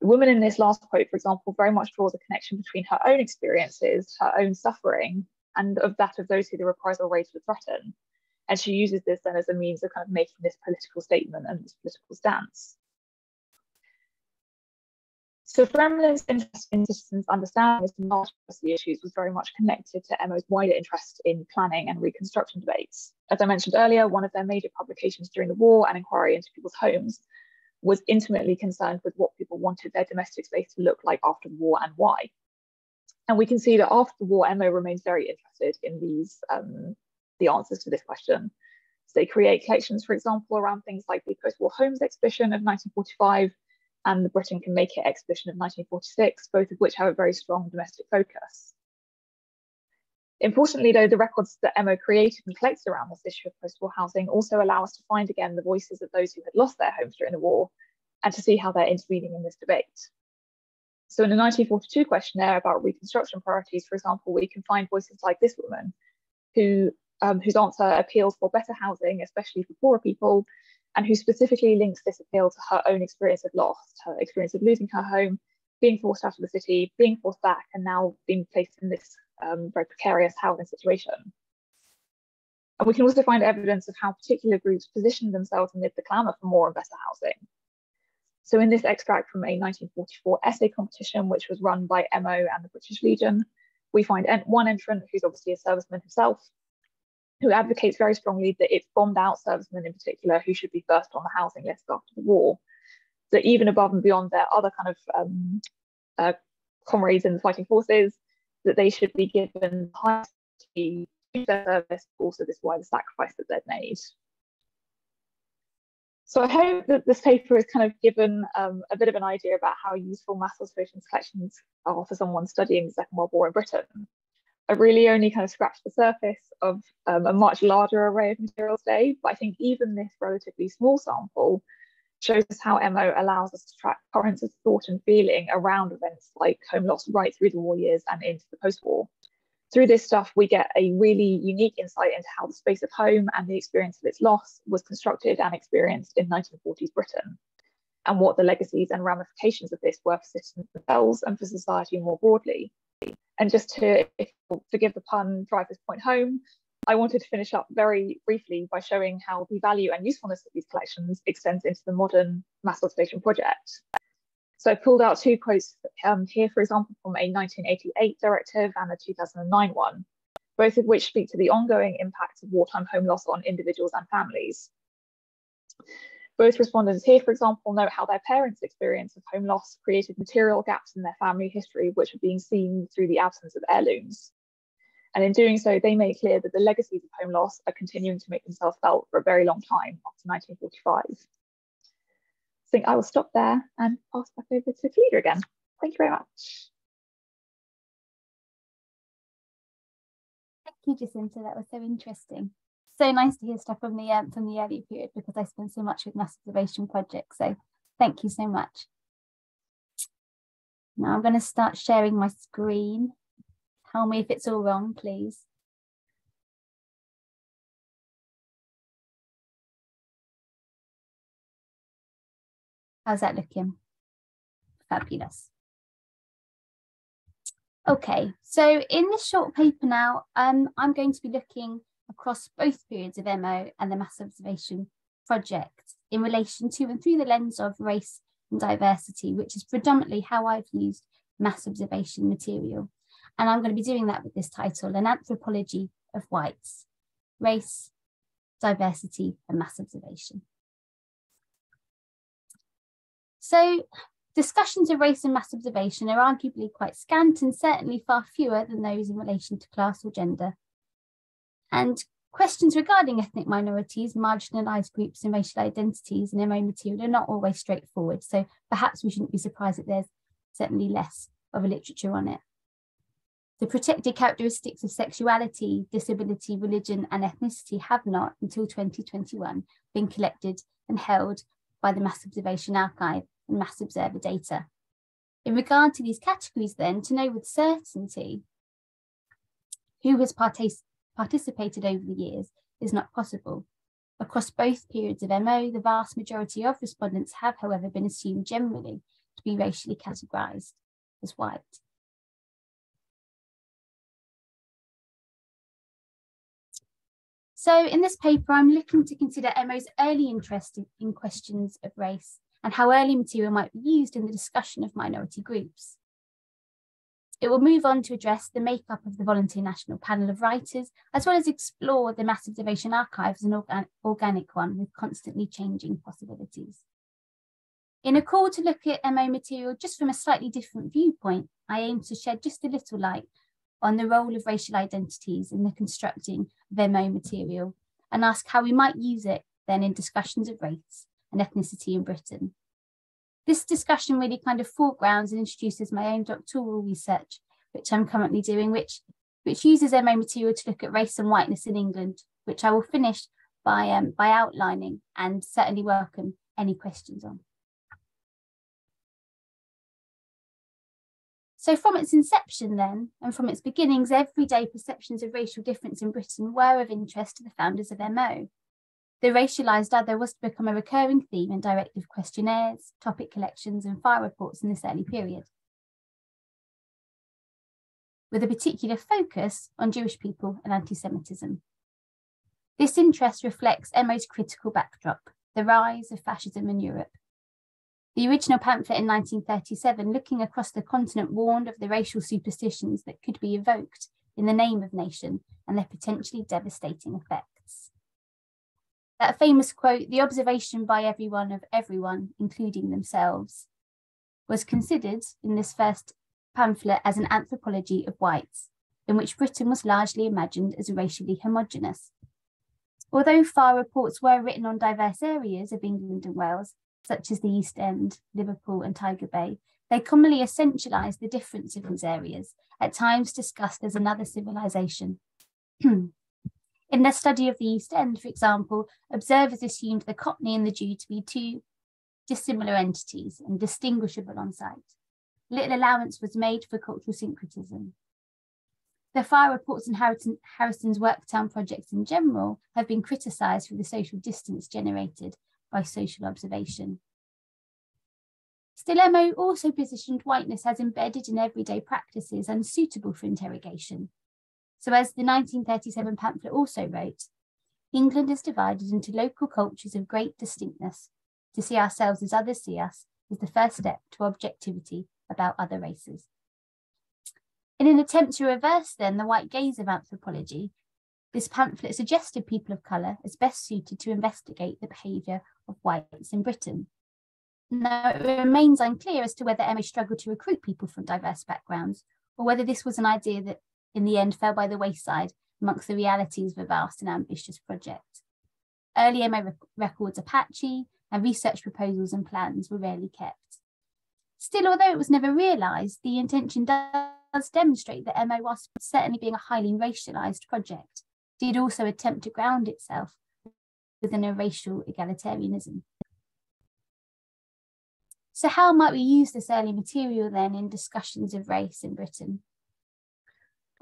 The woman in this last quote, for example, very much draws a connection between her own experiences, her own suffering, and of that of those who the reprisal raids would threaten. And she uses this then as a means of kind of making this political statement and this political stance. So Fremlin's interest in citizens' understanding of the policy issues was very much connected to Emo's wider interest in planning and reconstruction debates. As I mentioned earlier, one of their major publications during the war, An Inquiry into People's Homes, was intimately concerned with what people wanted their domestic space to look like after the war and why. And we can see that after the war, Emo remains very interested in these the answers to this question. So they create collections, for example, around things like the post-war homes exhibition of 1945 and the Britain Can Make It exhibition of 1946, both of which have a very strong domestic focus. Importantly, though, the records that Emo created and collected around this issue of post-war housing also allow us to find again the voices of those who had lost their homes during the war and to see how they're intervening in this debate. So in the 1942 questionnaire about reconstruction priorities, for example, we can find voices like this woman whose answer appeals for better housing, especially for poorer people, and who specifically links this appeal to her own experience of loss, her experience of losing her home, being forced out of the city, being forced back, and now being placed in this very precarious housing situation. And we can also find evidence of how particular groups positioned themselves amid the clamour for more and better housing. So in this extract from a 1944 essay competition, which was run by Emo and the British Legion, we find one entrant who's obviously a serviceman himself, who advocates very strongly that it's bombed out servicemen in particular who should be first on the housing list after the war. That even above and beyond their other kind of comrades in the fighting forces, that they should be given high to their service, also this wider sacrifice that they've made. So I hope that this paper has kind of given a bit of an idea about how useful mass observations collections are for someone studying the Second World War in Britain. I really only kind of scratched the surface of a much larger array of materials today, but I think even this relatively small sample shows us how Emo allows us to track currents of thought and feeling around events like home loss right through the war years and into the post-war. Through this stuff, we get a really unique insight into how the space of home and the experience of its loss was constructed and experienced in 1940s Britain, and what the legacies and ramifications of this were for citizens themselves and for society more broadly. And just to, if you'll forgive the pun, drive this point home, I wanted to finish up very briefly by showing how the value and usefulness of these collections extends into the modern mass observation project. So I pulled out two quotes here, for example, from a 1988 directive and a 2009 one, both of which speak to the ongoing impacts of wartime home loss on individuals and families. Both respondents here, for example, note how their parents' experience of home loss created material gaps in their family history, which are being seen through the absence of heirlooms. And in doing so, they make clear that the legacies of home loss are continuing to make themselves felt for a very long time after 1945. I think I will stop there and pass back over to Kalida again. Thank you very much. Thank you, Jacinta. That was so interesting. So nice to hear stuff from the early period, because I spend so much with mass observation projects. So thank you so much. Now I'm going to start sharing my screen. Tell me if it's all wrong, please. How's that looking? Fabulous. Okay, so in this short paper now, I'm going to be looking across both periods of MO and the mass observation project in relation to and through the lens of race and diversity, which is predominantly how I've used mass observation material. And I'm going to be doing that with this title, An Anthropology of Whites, Race, Diversity and Mass Observation. So discussions of race and mass observation are arguably quite scant and certainly far fewer than those in relation to class or gender. And questions regarding ethnic minorities, marginalised groups and racial identities in MO material are not always straightforward, so perhaps we shouldn't be surprised that there's certainly less of a literature on it. The protected characteristics of sexuality, disability, religion and ethnicity have not, until 2021, been collected and held by the Mass Observation Archive and Mass Observer data. In regard to these categories then, to know with certainty who has participated over the years is not possible. Across both periods of MO, the vast majority of respondents have, however, been assumed generally to be racially categorised as white. So in this paper, I'm looking to consider MO's early interest in questions of race and how early material might be used in the discussion of minority groups. It will move on to address the makeup of the Volunteer National Panel of Writers, as well as explore the Mass Observation Archive as an organic one with constantly changing possibilities. In a call to look at MO material just from a slightly different viewpoint, I aim to shed just a little light on the role of racial identities in the constructing of MO material and ask how we might use it then in discussions of race and ethnicity in Britain. This discussion really kind of foregrounds and introduces my own doctoral research, which I'm currently doing, which uses MO material to look at race and whiteness in England, which I will finish by outlining and certainly welcome any questions on. So from its inception then, and from its beginnings, everyday perceptions of racial difference in Britain were of interest to the founders of MO. The racialised other was to become a recurring theme in directive questionnaires, topic collections and file reports in this early period, with a particular focus on Jewish people and anti-Semitism. This interest reflects MO's critical backdrop, the rise of fascism in Europe. The original pamphlet in 1937, looking across the continent, warned of the racial superstitions that could be evoked in the name of nation and their potentially devastating effects. That famous quote, "The observation by everyone of everyone, including themselves," was considered in this first pamphlet as an anthropology of whites, in which Britain was largely imagined as racially homogenous. Although file reports were written on diverse areas of England and Wales, such as the East End, Liverpool and Tiger Bay, they commonly essentialised the difference of these areas, at times discussed as another civilisation. In their study of the East End, for example, observers assumed the Cockney and the Jew to be two dissimilar entities and distinguishable on sight. Little allowance was made for cultural syncretism. The file reports and Harrison's Worktown projects in general have been criticised for the social distance generated by social observation. Still, MO also positioned whiteness as embedded in everyday practices and suitable for interrogation. So as the 1937 pamphlet also wrote, England is divided into local cultures of great distinctness. To see ourselves as others see us is the first step to objectivity about other races. In an attempt to reverse then the white gaze of anthropology, this pamphlet suggested people of colour as best suited to investigate the behaviour of whites in Britain. Now, it remains unclear as to whether MO struggled to recruit people from diverse backgrounds, or whether this was an idea that in the end fell by the wayside amongst the realities of a vast and ambitious project. Early MO records are patchy, and research proposals and plans were rarely kept. Still, although it was never realised, the intention does demonstrate that MO, whilst certainly being a highly racialised project, did also attempt to ground itself within a racial egalitarianism. So how might we use this early material then in discussions of race in Britain?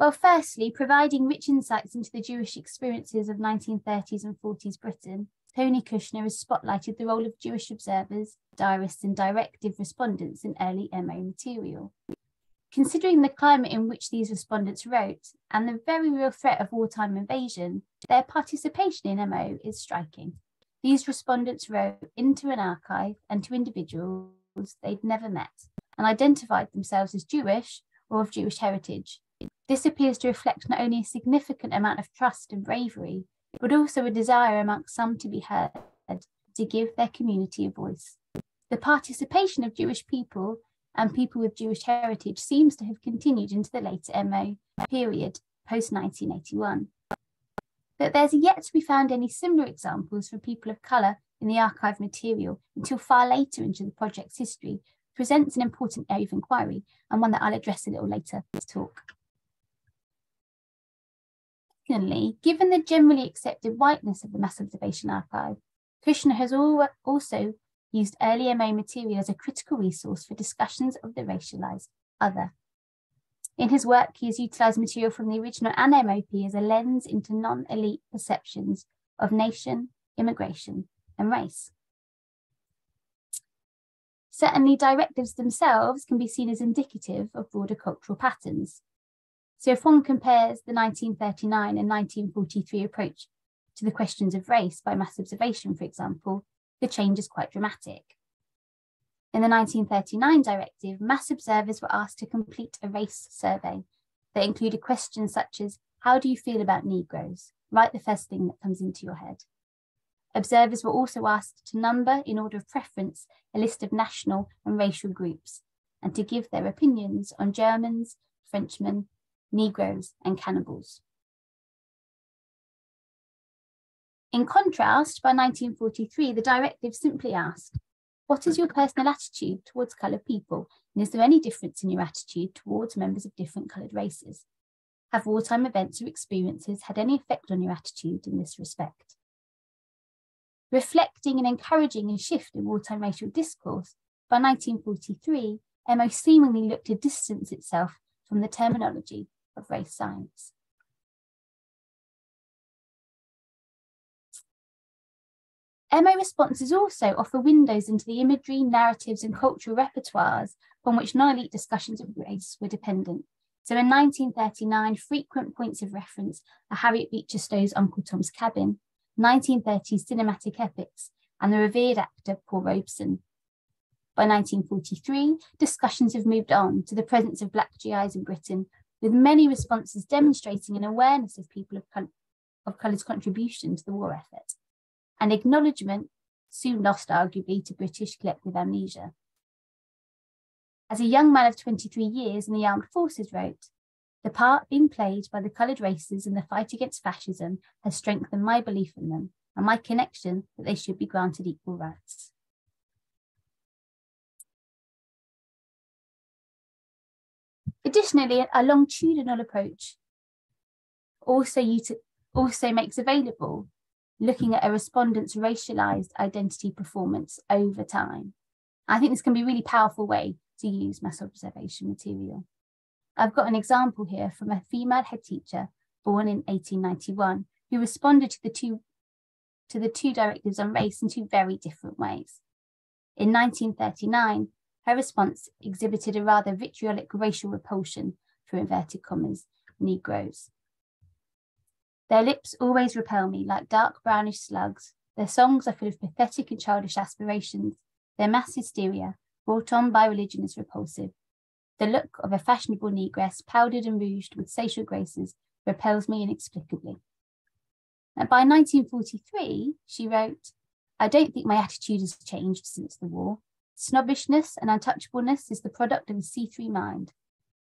Well, firstly, providing rich insights into the Jewish experiences of 1930s and 40s Britain, Tony Kushner has spotlighted the role of Jewish observers, diarists and directive respondents in early MO material. Considering the climate in which these respondents wrote and the very real threat of wartime invasion, their participation in MO is striking. These respondents wrote into an archive and to individuals they'd never met and identified themselves as Jewish or of Jewish heritage. This appears to reflect not only a significant amount of trust and bravery, but also a desire amongst some to be heard, to give their community a voice. The participation of Jewish people and people with Jewish heritage seems to have continued into the later MO period, post-1981. But there's yet to be found any similar examples for people of colour in the archive material until far later into the project's history, presents an important area of inquiry and one that I'll address a little later in this talk. Secondly, given the generally accepted whiteness of the mass observation archive, Kushner has also used early MO material as a critical resource for discussions of the racialised other. In his work, he has utilised material from the original and MOP as a lens into non-elite perceptions of nation, immigration, and race. Certainly, directives themselves can be seen as indicative of broader cultural patterns. So if one compares the 1939 and 1943 approach to the questions of race by mass observation, for example, the change is quite dramatic. In the 1939 directive, mass observers were asked to complete a race survey that included questions such as, how do you feel about Negroes? Write the first thing that comes into your head. Observers were also asked to number, in order of preference, a list of national and racial groups, and to give their opinions on Germans, Frenchmen, Negroes, and cannibals. In contrast, by 1943, the directive simply asked, what is your personal attitude towards coloured people? And is there any difference in your attitude towards members of different coloured races? Have wartime events or experiences had any effect on your attitude in this respect? Reflecting and encouraging a shift in wartime racial discourse, by 1943, MO seemingly looked to distance itself from the terminology of race science. MO responses also offer windows into the imagery, narratives, and cultural repertoires from which non-elite discussions of race were dependent. So in 1939, frequent points of reference are Harriet Beecher Stowe's Uncle Tom's Cabin, 1930s cinematic epics, and the revered actor Paul Robeson. By 1943, discussions have moved on to the presence of Black GIs in Britain, with many responses demonstrating an awareness of people of colour's contribution to the war effort, an acknowledgement, soon lost arguably to British collective amnesia. As a young man of 23 years in the armed forces wrote, the part being played by the coloured races in the fight against fascism has strengthened my belief in them and my connection that they should be granted equal rights. Additionally, a longitudinal approach also makes available looking at a respondent's racialised identity performance over time. I think this can be a really powerful way to use mass observation material. I've got an example here from a female head teacher born in 1891 who responded to the two directives on race in two very different ways. In 1939, her response exhibited a rather vitriolic racial repulsion for, inverted commas, Negroes. Their lips always repel me like dark brownish slugs. Their songs are full of pathetic and childish aspirations. Their mass hysteria, brought on by religion, is repulsive. The look of a fashionable negress, powdered and rouged with social graces, repels me inexplicably. And by 1943, she wrote, I don't think my attitude has changed since the war. Snobbishness and untouchableness is the product of a see-through mind.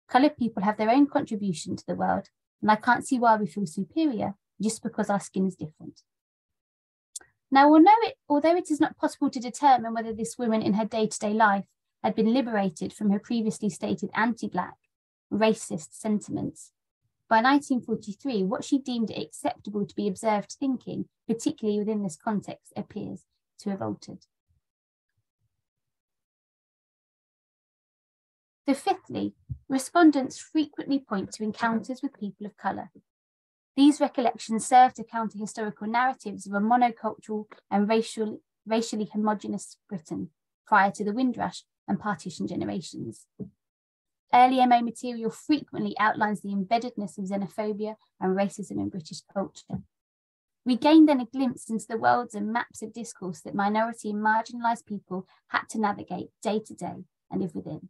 Coloured people have their own contribution to the world, and I can't see why we feel superior just because our skin is different. Now, although it is not possible to determine whether this woman in her day-to-day life had been liberated from her previously stated anti-Black, racist sentiments, by 1943, what she deemed acceptable to be observed thinking, particularly within this context, appears to have altered. So fifthly, respondents frequently point to encounters with people of colour. These recollections serve to counter historical narratives of a monocultural and racially homogenous Britain prior to the Windrush and partition generations. Early MO material frequently outlines the embeddedness of xenophobia and racism in British culture. We gained then a glimpse into the worlds and maps of discourse that minority and marginalised people had to navigate day to day and live within.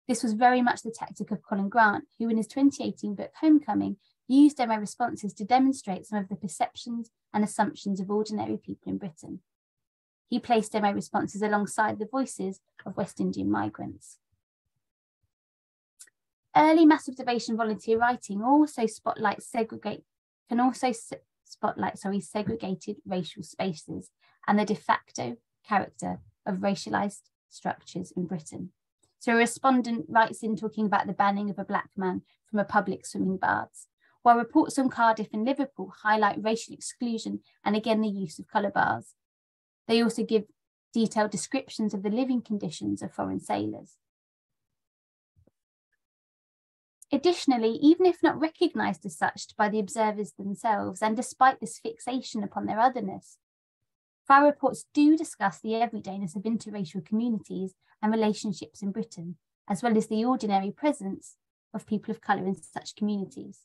This was very much the tactic of Colin Grant, who in his 2018 book Homecoming used MO responses to demonstrate some of the perceptions and assumptions of ordinary people in Britain. He placed MO responses alongside the voices of West Indian migrants. Early mass observation volunteer writing also spotlights segregated racial spaces and the de facto character of racialised structures in Britain. So a respondent writes in talking about the banning of a black man from a public swimming baths, while reports on Cardiff and Liverpool highlight racial exclusion and again the use of colour bars. They also give detailed descriptions of the living conditions of foreign sailors. Additionally, even if not recognised as such by the observers themselves, and despite this fixation upon their otherness, FAR reports do discuss the everydayness of interracial communities and relationships in Britain, as well as the ordinary presence of people of colour in such communities.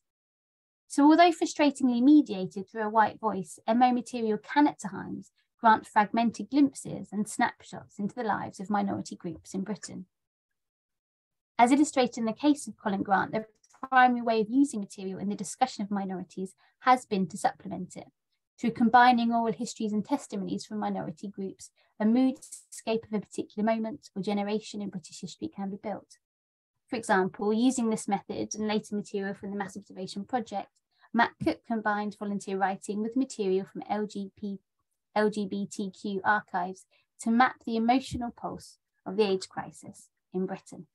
So although frustratingly mediated through a white voice, MO material can at times grant fragmented glimpses and snapshots into the lives of minority groups in Britain. As illustrated in the case of Colin Grant, the primary way of using material in the discussion of minorities has been to supplement it, through combining oral histories and testimonies from minority groups. A moodscape of a particular moment or generation in British history can be built. For example, using this method and later material from the Mass Observation Project, Matt Cook combined volunteer writing with material from LGBTQ archives to map the emotional pulse of the AIDS crisis in Britain.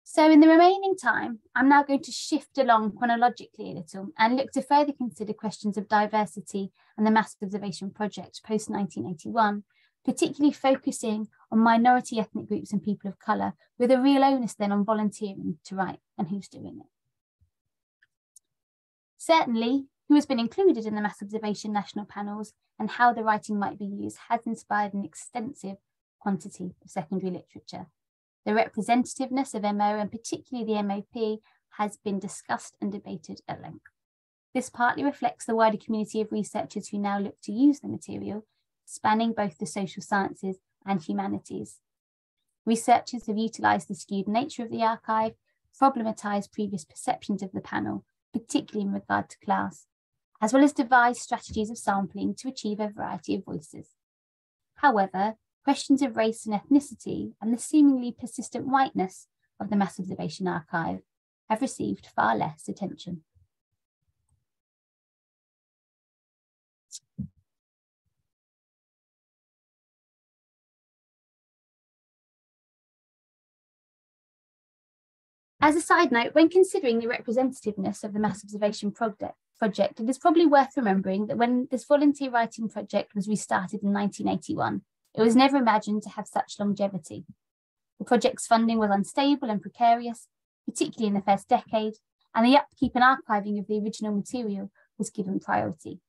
So in the remaining time, I'm now going to shift along chronologically a little and look to further consider questions of diversity and the Mass Observation Project post-1981, particularly focusing on minority ethnic groups and people of colour, with a real onus then on volunteering to write and who's doing it. Certainly, who has been included in the Mass Observation national panels and how the writing might be used has inspired an extensive quantity of secondary literature. The representativeness of MO, and particularly the MOP, has been discussed and debated at length. This partly reflects the wider community of researchers who now look to use the material, spanning both the social sciences and humanities. Researchers have utilised the skewed nature of the archive, problematised previous perceptions of the panel, particularly in regard to class, as well as devised strategies of sampling to achieve a variety of voices. However, questions of race and ethnicity and the seemingly persistent whiteness of the Mass Observation archive have received far less attention. As a side note, when considering the representativeness of the Mass Observation project, it is probably worth remembering that when this volunteer writing project was restarted in 1981, it was never imagined to have such longevity. The project's funding was unstable and precarious, particularly in the first decade, and the upkeep and archiving of the original material was given priority.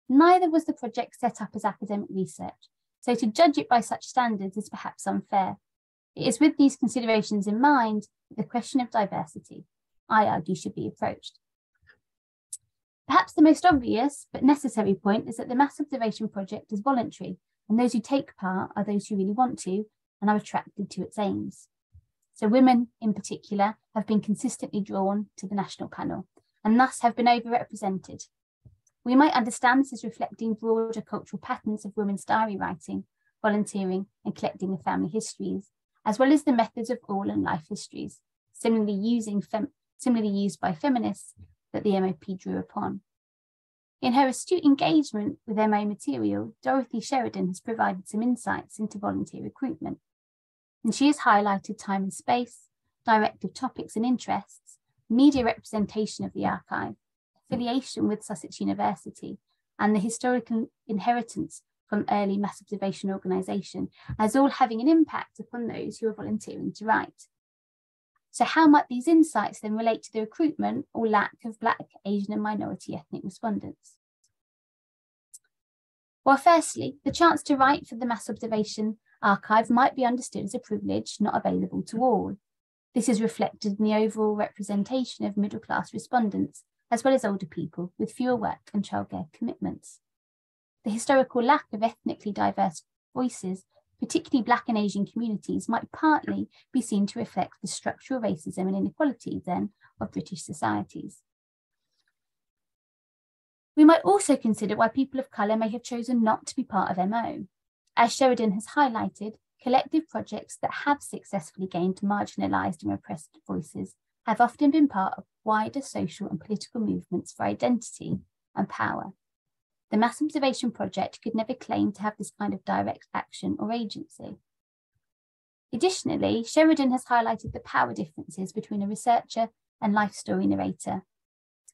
Neither was the project set up as academic research, so to judge it by such standards is perhaps unfair. It is with these considerations in mind that the question of diversity, I argue, should be approached. Perhaps the most obvious but necessary point is that the Mass Observation Project is voluntary, and those who take part are those who really want to and are attracted to its aims. So women in particular have been consistently drawn to the national panel and thus have been overrepresented. We might understand this as reflecting broader cultural patterns of women's diary writing, volunteering and collecting the family histories, as well as the methods of oral and life histories, similarly used by feminists that the MOP drew upon. In her astute engagement with MO material, Dorothy Sheridan has provided some insights into volunteer recruitment, and she has highlighted time and space, directive topics and interests, media representation of the archive, affiliation with Sussex University, and the historical inheritance from early mass observation organisation, as all having an impact upon those who are volunteering to write. So how might these insights then relate to the recruitment or lack of Black, Asian and minority ethnic respondents? Well, firstly, the chance to write for the mass observation archive might be understood as a privilege not available to all. This is reflected in the overall representation of middle-class respondents, as well as older people with fewer work and childcare commitments. The historical lack of ethnically diverse voices, particularly Black and Asian communities, might partly be seen to reflect the structural racism and inequality then of British societies. We might also consider why people of colour may have chosen not to be part of MO. As Sheridan has highlighted, collective projects that have successfully gained marginalised and repressed voices have often been part of wider social and political movements for identity and power. The Mass Observation Project could never claim to have this kind of direct action or agency. Additionally, Sheridan has highlighted the power differences between a researcher and life story narrator.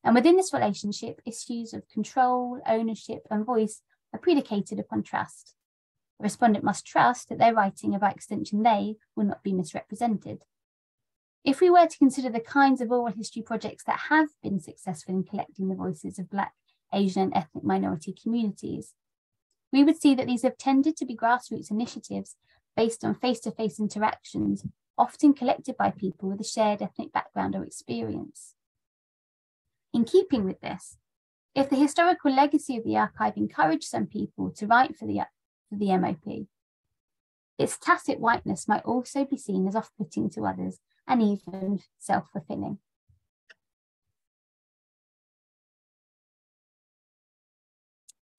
And within this relationship, issues of control, ownership, and voice are predicated upon trust. A respondent must trust that their writing, and by extension they, will not be misrepresented. If we were to consider the kinds of oral history projects that have been successful in collecting the voices of Black, Asian and ethnic minority communities, we would see that these have tended to be grassroots initiatives based on face-to-face interactions, often collected by people with a shared ethnic background or experience. In keeping with this, if the historical legacy of the archive encouraged some people to write for the MOP, its tacit whiteness might also be seen as off-putting to others and even self-fulfilling.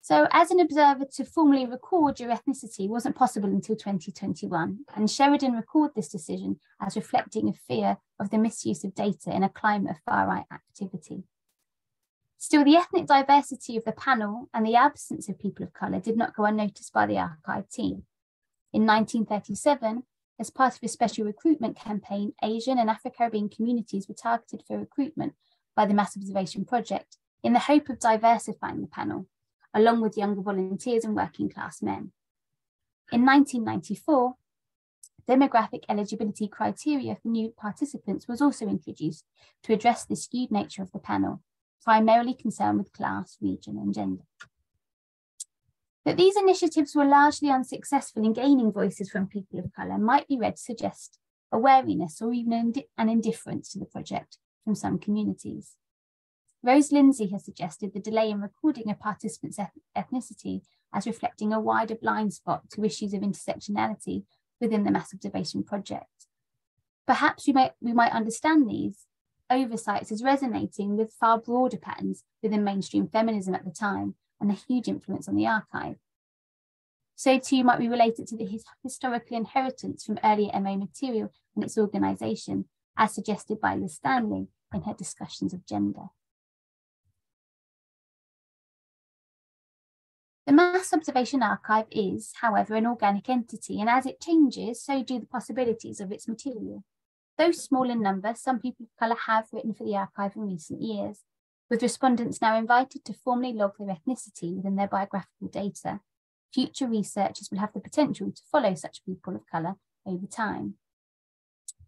So as an observer, to formally record your ethnicity wasn't possible until 2021, and Sheridan recorded this decision as reflecting a fear of the misuse of data in a climate of far-right activity. Still, the ethnic diversity of the panel and the absence of people of colour did not go unnoticed by the archive team. In 1937, as part of a special recruitment campaign, Asian and Afro-Caribbean communities were targeted for recruitment by the Mass Observation Project in the hope of diversifying the panel, along with younger volunteers and working class men. In 1994, demographic eligibility criteria for new participants was also introduced to address the skewed nature of the panel, primarily concerned with class, region and gender. That these initiatives were largely unsuccessful in gaining voices from people of colour might be read to suggest a wariness or even an indifference to the project from some communities. Rose Lindsay has suggested the delay in recording a participant's ethnicity as reflecting a wider blind spot to issues of intersectionality within the Mass Observation Project. Perhaps we might understand these oversights as resonating with far broader patterns within mainstream feminism at the time and a huge influence on the archive. So too might we relate it to the historical inheritance from earlier MO material and its organisation, as suggested by Liz Stanley in her discussions of gender. The Mass Observation Archive is, however, an organic entity, and as it changes, so do the possibilities of its material. Though small in number, some people of colour have written for the archive in recent years, with respondents now invited to formally log their ethnicity within their biographical data. Future researchers will have the potential to follow such people of colour over time.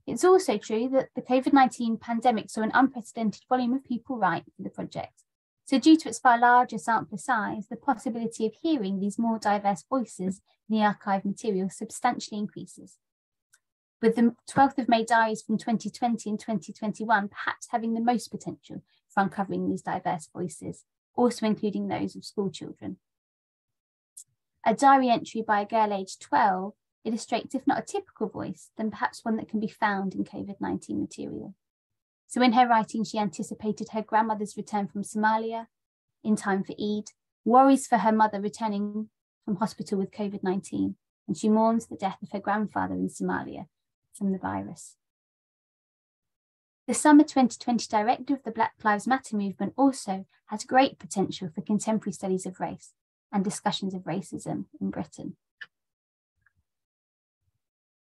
It's also true that the COVID-19 pandemic saw an unprecedented volume of people write for the project. So due to its far larger sample size, the possibility of hearing these more diverse voices in the archive material substantially increases, with the 12th of May diaries from 2020 and 2021 perhaps having the most potential for uncovering these diverse voices, also including those of school children. A diary entry by a girl aged 12 illustrates, if not a typical voice, then perhaps one that can be found in COVID-19 material. So in her writing, she anticipated her grandmother's return from Somalia in time for Eid, worries for her mother returning from hospital with COVID-19, and she mourns the death of her grandfather in Somalia from the virus. The summer 2020 directive of the Black Lives Matter movement also has great potential for contemporary studies of race and discussions of racism in Britain.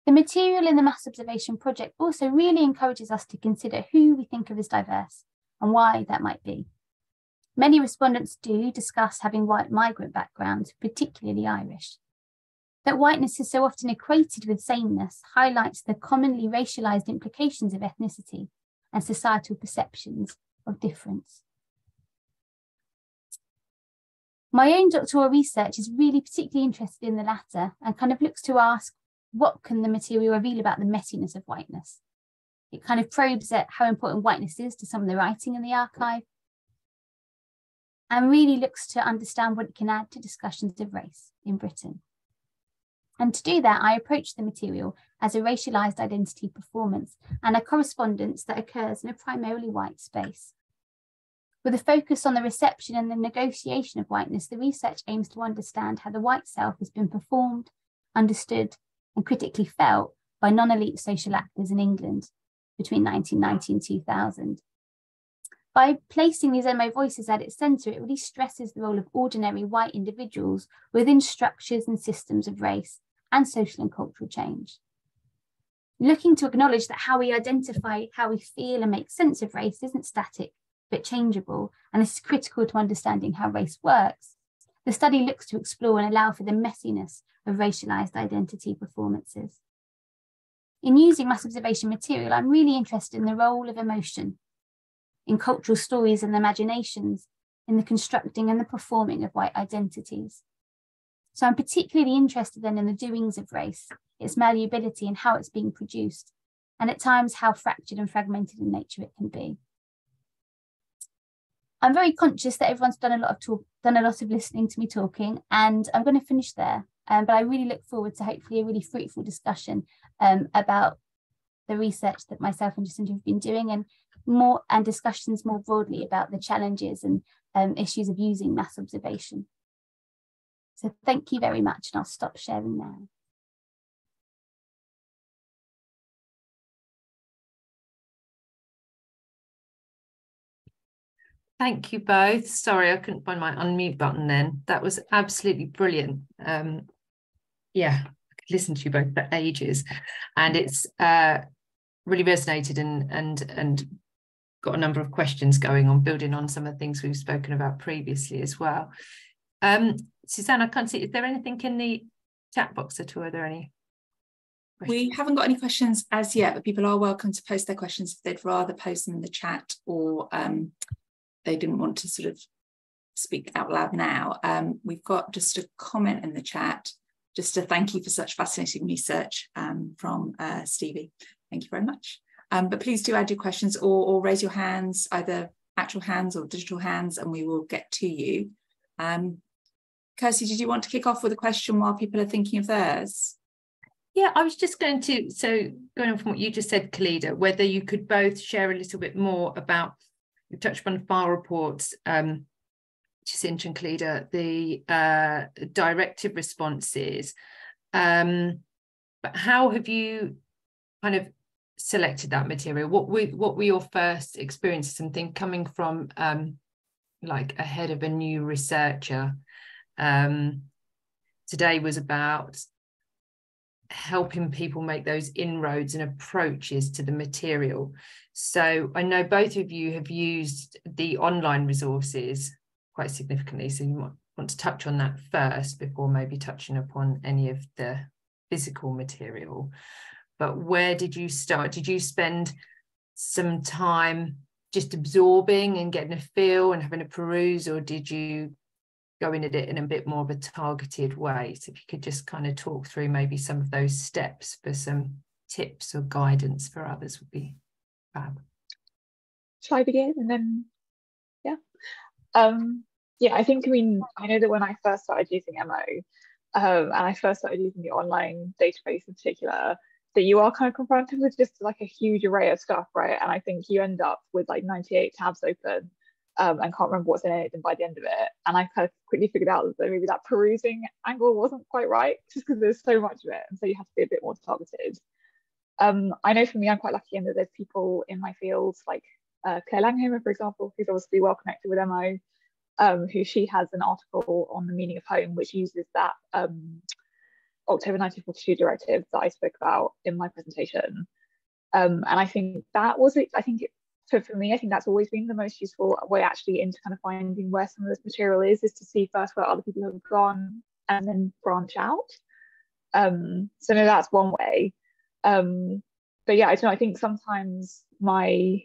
The material in the Mass Observation Project also really encourages us to consider who we think of as diverse and why that might be. Many respondents do discuss having white migrant backgrounds, particularly Irish. That whiteness is so often equated with sameness highlights the commonly racialised implications of ethnicity and societal perceptions of difference. My own doctoral research is really particularly interested in the latter and kind of looks to ask, what can the material reveal about the messiness of whiteness? It kind of probes at how important whiteness is to some of the writing in the archive and really looks to understand what it can add to discussions of race in Britain. And to do that, I approach the material as a racialised identity performance and a correspondence that occurs in a primarily white space. With a focus on the reception and the negotiation of whiteness, the research aims to understand how the white self has been performed, understood, and critically felt by non-elite social actors in England between 1990 and 2000. By placing these MO voices at its centre, it really stresses the role of ordinary white individuals within structures and systems of race and social and cultural change. Looking to acknowledge that how we identify, how we feel and make sense of race isn't static, but changeable, and this is critical to understanding how race works, the study looks to explore and allow for the messiness of racialised identity performances. In using mass observation material, I'm really interested in the role of emotion, in cultural stories and imaginations, in the constructing and the performing of white identities. So I'm particularly interested then in the doings of race, its malleability and how it's being produced, and at times how fractured and fragmented in nature it can be. I'm very conscious that everyone's done a lot of listening to me talking, and I'm going to finish there. But I really look forward to hopefully a really fruitful discussion about the research that myself and Jacinta have been doing, and discussions more broadly about the challenges and issues of using mass observation. So thank you very much, and I'll stop sharing now. Thank you both. Sorry, I couldn't find my unmute button then. That was absolutely brilliant. Yeah, I could listen to you both for ages, and it's really resonated and got a number of questions going on, building on some of the things we've spoken about previously as well. Suzanne, I can't see, is there anything in the chat box at all? Are there any questions? We haven't got any questions as yet, but people are welcome to post their questions if they'd rather post them in the chat, or they didn't want to sort of speak out loud now. We've got just a comment in the chat, just to thank you for such fascinating research from Stevie. Thank you very much. But please do add your questions or raise your hands, either actual hands or digital hands, and we will get to you. Kirsty, did you want to kick off with a question while people are thinking of theirs? Yeah, I was just going to, so going on from what you just said, Khalida, whether you could both share a little bit more about, you touched on file reports, Jacinta and Khalida, the directive responses, but how have you kind of selected that material? What were your first experiences and things coming from like ahead of a new researcher? Today was about helping people make those inroads and approaches to the material. So I know both of you have used the online resources quite significantly, so you might want to touch on that first before maybe touching upon any of the physical material. But where did you start? Did you spend some time just absorbing and getting a feel and having a peruse, or did you go in at it in a bit more of a targeted way? So if you could just kind of talk through maybe some of those steps for some tips or guidance for others would be fab. Shall I begin? And then, yeah. Yeah, I think, I know that when I first started using MO, and I first started using the online database in particular, that you are kind of confronted with just like a huge array of stuff, right? And I think you end up with like 98 tabs open and can't remember what's in it by the end of it. And I kind of quickly figured out that maybe that perusing angle wasn't quite right, just because there's so much of it. And so you have to be a bit more targeted. I know for me, I'm quite lucky in that there's people in my field like Claire Langhammer, for example, who's obviously well connected with MO, who she has an article on the meaning of home, which uses that October 1942 directive that I spoke about in my presentation. And I think that was it. I think for me, I think that's always been the most useful way actually into kind of finding where some of this material is to see first where other people have gone and then branch out. So no, that's one way. But yeah, I don't know, I think sometimes my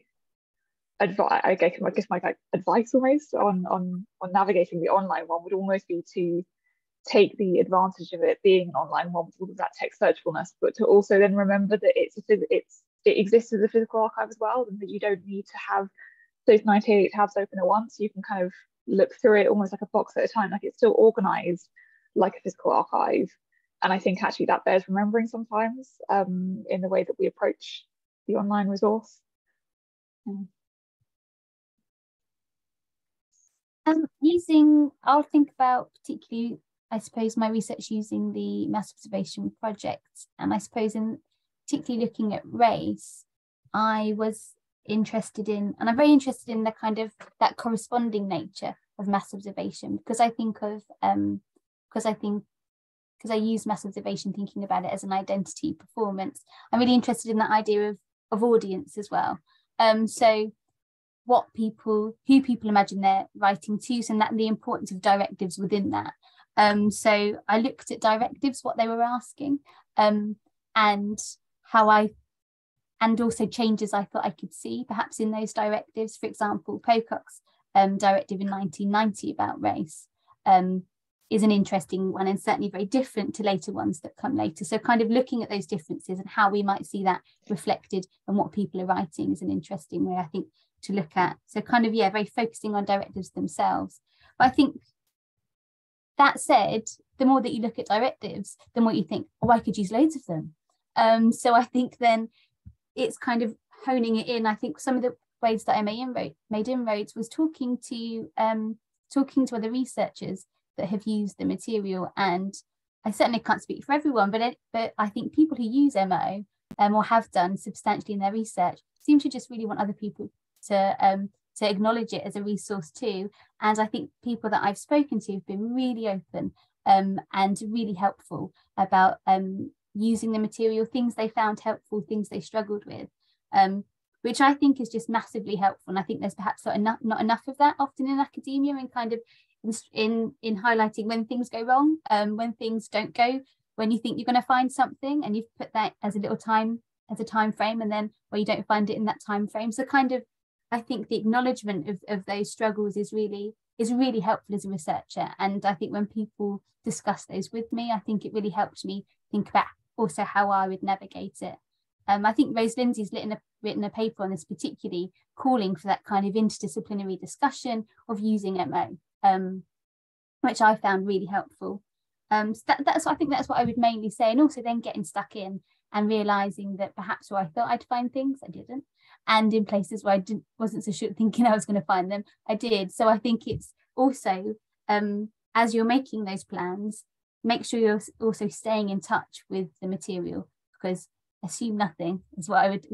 advice, I guess my like advice almost on navigating the online one would almost be to take the advantage of it being an online one with all of that text searchableness, but to also then remember that it exists as a physical archive as well, and that you don't need to have those 98 tabs open at once. You can kind of look through it almost like a box at a time, like it's still organized like a physical archive. And I think actually that bears remembering sometimes in the way that we approach the online resource. I'll think about particularly, I suppose, my research using the mass observation project, and I suppose in particularly looking at race, I was interested in, and I'm very interested in the kind of that corresponding nature of mass observation, because I use mass observation thinking about it as an identity performance. I'm really interested in that idea of audience as well. So who people imagine they're writing to, and that the importance of directives within that. So I looked at directives, what they were asking, and also changes I thought I could see perhaps in those directives. For example, Pocock's directive in 1990 about race is an interesting one, and certainly very different to later ones that come later. So kind of looking at those differences and how we might see that reflected in what people are writing is an interesting way, I think, to look at. So kind of, yeah, very focusing on directives themselves. But I think that said, the more that you look at directives, the more you think, oh, I could use loads of them. So I think then it's kind of honing it in. I think some of the ways that I made inroads was talking to other researchers that have used the material, and I certainly can't speak for everyone, but I think people who use MO or have done substantially in their research seem to just really want other people to acknowledge it as a resource too. And I think people that I've spoken to have been really open and really helpful about using the material, things they found helpful, things they struggled with, which I think is just massively helpful. And I think there's perhaps not enough of that often in academia, and kind of in highlighting when things go wrong, when things don't go, when you think you're going to find something and you've put that as a time frame, and then where you don't find it in that time frame. So kind of, I think the acknowledgement of those struggles is really helpful as a researcher. And I think when people discuss those with me, I think it really helped me think about also how I would navigate it. I think Rose Lindsay's written a paper on this, particularly calling for that kind of interdisciplinary discussion of using MO, which I found really helpful. So I think that's what I would mainly say. And also then getting stuck in and realising that perhaps where I thought I'd find things, I didn't. And in places where I wasn't so sure thinking I was going to find them, I did. So I think it's also, as you're making those plans, make sure you're also staying in touch with the material, because assume nothing is what I would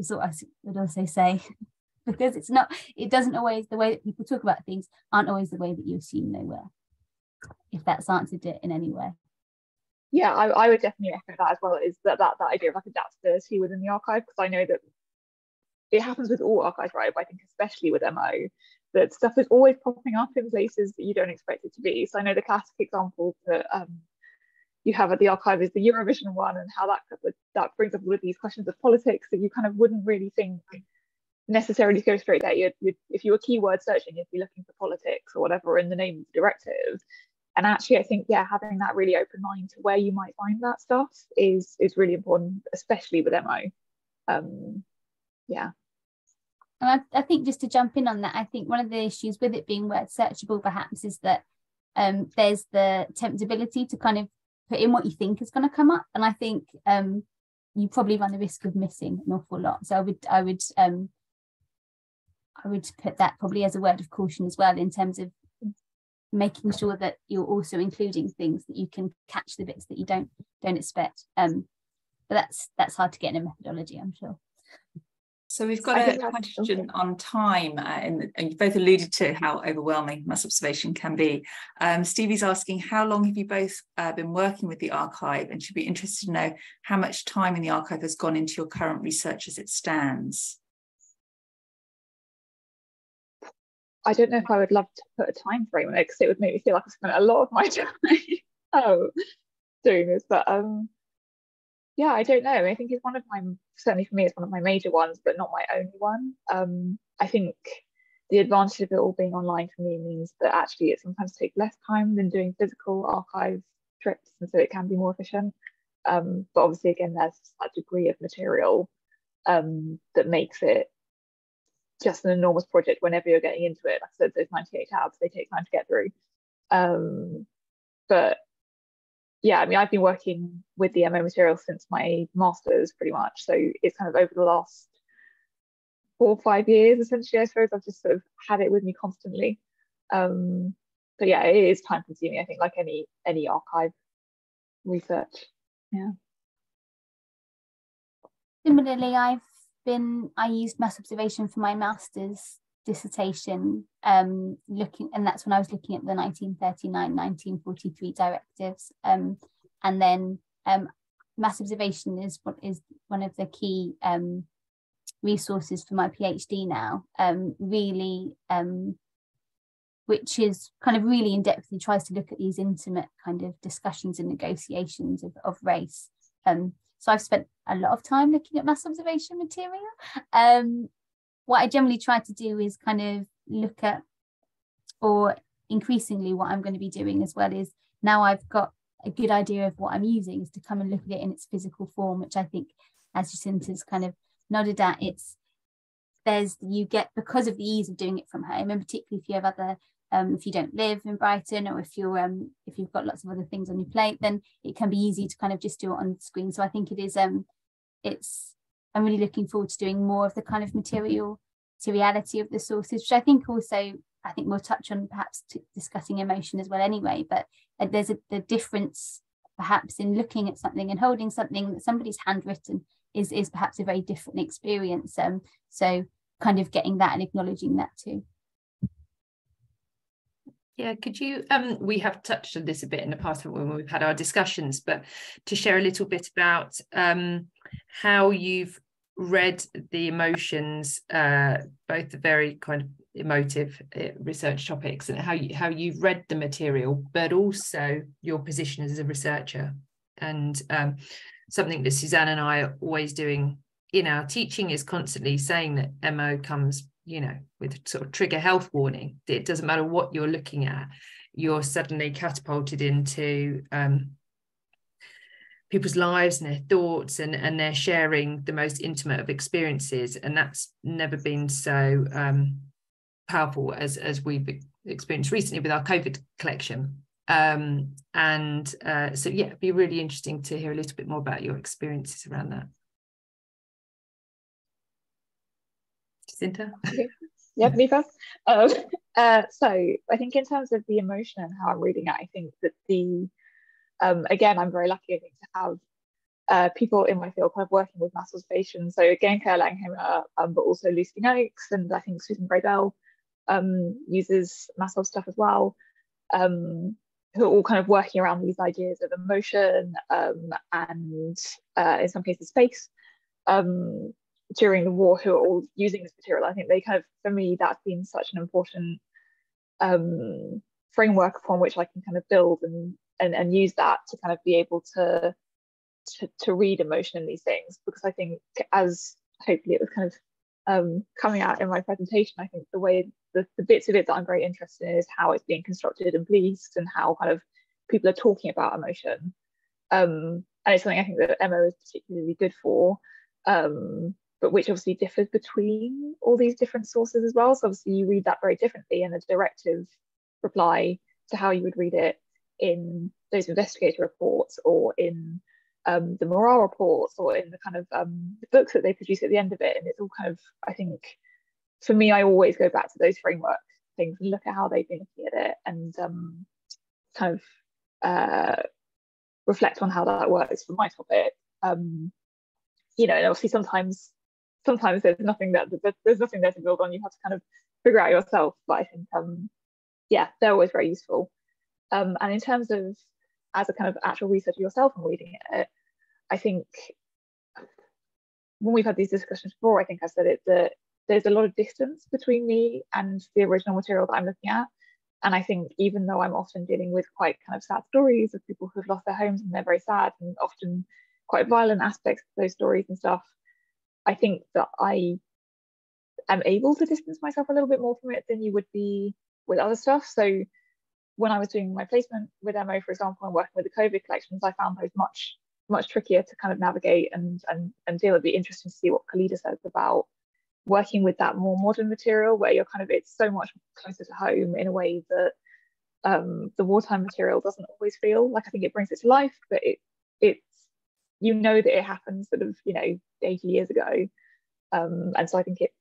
also say, because it doesn't always, the way that people talk about things aren't always the way that you assume they were, if that's answered it in any way. Yeah, I would definitely echo that as well, is that idea of like adaptability within the archive, because I know that it happens with all archives, right? But I think especially with MO, that stuff is always popping up in places that you don't expect it to be. So I know the classic example that you have at the archive is the Eurovision one, and how that brings up all of these questions of politics that you kind of wouldn't really think necessarily go straight there. If you were keyword searching, you'd be looking for politics or whatever in the name of the directive. And actually, I think, yeah, having that really open mind to where you might find that stuff is really important, especially with MO. Yeah. And I think, just to jump in on that, I think one of the issues with it being word searchable perhaps is that there's the temptability to kind of put in what you think is going to come up, and I think you probably run the risk of missing an awful lot. So I would put that probably as a word of caution as well, in terms of making sure that you're also including things that you can catch the bits that you don't expect. But that's hard to get in a methodology, I'm sure. So we've got a question on time, and you both alluded to how overwhelming mass observation can be. Stevie's asking, how long have you both been working with the archive, and should be interested to know how much time in the archive has gone into your current research as it stands? I don't know if I would love to put a time frame on it, because it would make me feel like I spent a lot of my time doing this. But yeah, I don't know. I think it's one of my, certainly for me, it's one of my major ones, but not my only one. I think the advantage of it all being online for me means that actually it sometimes takes less time than doing physical archive trips, and so it can be more efficient. But obviously, again, there's a degree of material that makes it just an enormous project whenever you're getting into it. Like I said, those 98 tabs, they take time to get through. But yeah, I mean, I've been working with the MO material since my master's pretty much. So it's kind of over the last 4 or 5 years, essentially, I suppose. I've just sort of had it with me constantly. But yeah, it is time consuming, I think, like any archive research. Yeah. Similarly, I used mass observation for my master's dissertation, and that's when I was looking at the 1939-1943 directives, and then mass observation is one of the key resources for my PhD now, really, which is kind of really in depth and tries to look at these intimate kind of discussions and negotiations of race. So I've spent a lot of time looking at mass observation material. What I generally try to do is kind of look at, or increasingly what I'm going to be doing as well, is now I've got a good idea of what I'm using, is to come and look at it in its physical form, which I think, as Jacinta's kind of nodded at, you get, because of the ease of doing it from home, and particularly if you have other, if you don't live in Brighton, or if you've got lots of other things on your plate, then it can be easy to kind of just do it on the screen. So I think it is, I'm really looking forward to doing more of the kind of materiality of the sources, which I think we'll touch on perhaps discussing emotion as well anyway, but there's the difference perhaps in looking at something and holding something that somebody's handwritten is perhaps a very different experience. So kind of getting that and acknowledging that too. Yeah, could you, we have touched on this a bit in the past when we've had our discussions, but to share a little bit about how you've read the emotions, both the very kind of emotive research topics, and how you've read the material, but also your position as a researcher. And something that Suzanne and I are always doing in our teaching is constantly saying that MO comes, with sort of trigger health warning. It doesn't matter what you're looking at, you're suddenly catapulted into people's lives and their thoughts, and they're sharing the most intimate of experiences, and that's never been so powerful as we've experienced recently with our COVID collection. So yeah, it'd be really interesting to hear a little bit more about your experiences around that. Jacinta? Yeah, me first. So I think in terms of the emotion and how I'm reading it, I think that again, I'm very lucky, I think, to have people in my field kind of working with mass observation. So again, Claire Langhammer, but also Lucy Noakes, and I think Susan Braybell uses mass obs stuff as well, who are all kind of working around these ideas of emotion and in some cases space during the war, who are all using this material. I think they kind of, for me, that's been such an important framework upon which I can kind of build and use that to kind of be able to read emotion in these things, because I think, as hopefully it was kind of coming out in my presentation, I think the way the bits of it that I'm very interested in is how it's being constructed and policed, and how kind of people are talking about emotion, and it's something I think that MO is particularly good for, but which obviously differs between all these different sources as well. So obviously you read that very differently in a directive reply to how you would read it in those investigator reports, or in the morale reports, or in the kind of the books that they produce at the end of it. And it's all kind of, I think, for me, I always go back to those framework things and look at how they've been looking at it, and kind of reflect on how that works for my topic. And obviously sometimes there's nothing there to build on. You have to kind of figure out yourself. But I think yeah, they're always very useful. And in terms of as a kind of actual researcher yourself and reading it, I think when we've had these discussions before, I think I said it, that there's a lot of distance between me and the original material that I'm looking at. And I think even though I'm often dealing with quite kind of sad stories of people who've lost their homes and they're very sad, and often quite violent aspects of those stories and stuff, I think that I am able to distance myself a little bit more from it than you would be with other stuff. So when I was doing my placement with MO, for example, and working with the COVID collections, I found those much trickier to kind of navigate and deal. It'd be interesting to see what Khalida says about working with that more modern material, where you're kind of, it's so much closer to home in a way that the wartime material doesn't always feel. Like, I think it brings it to life, but it's, you know, that it happened sort of, you know, 80 years ago. And so I think it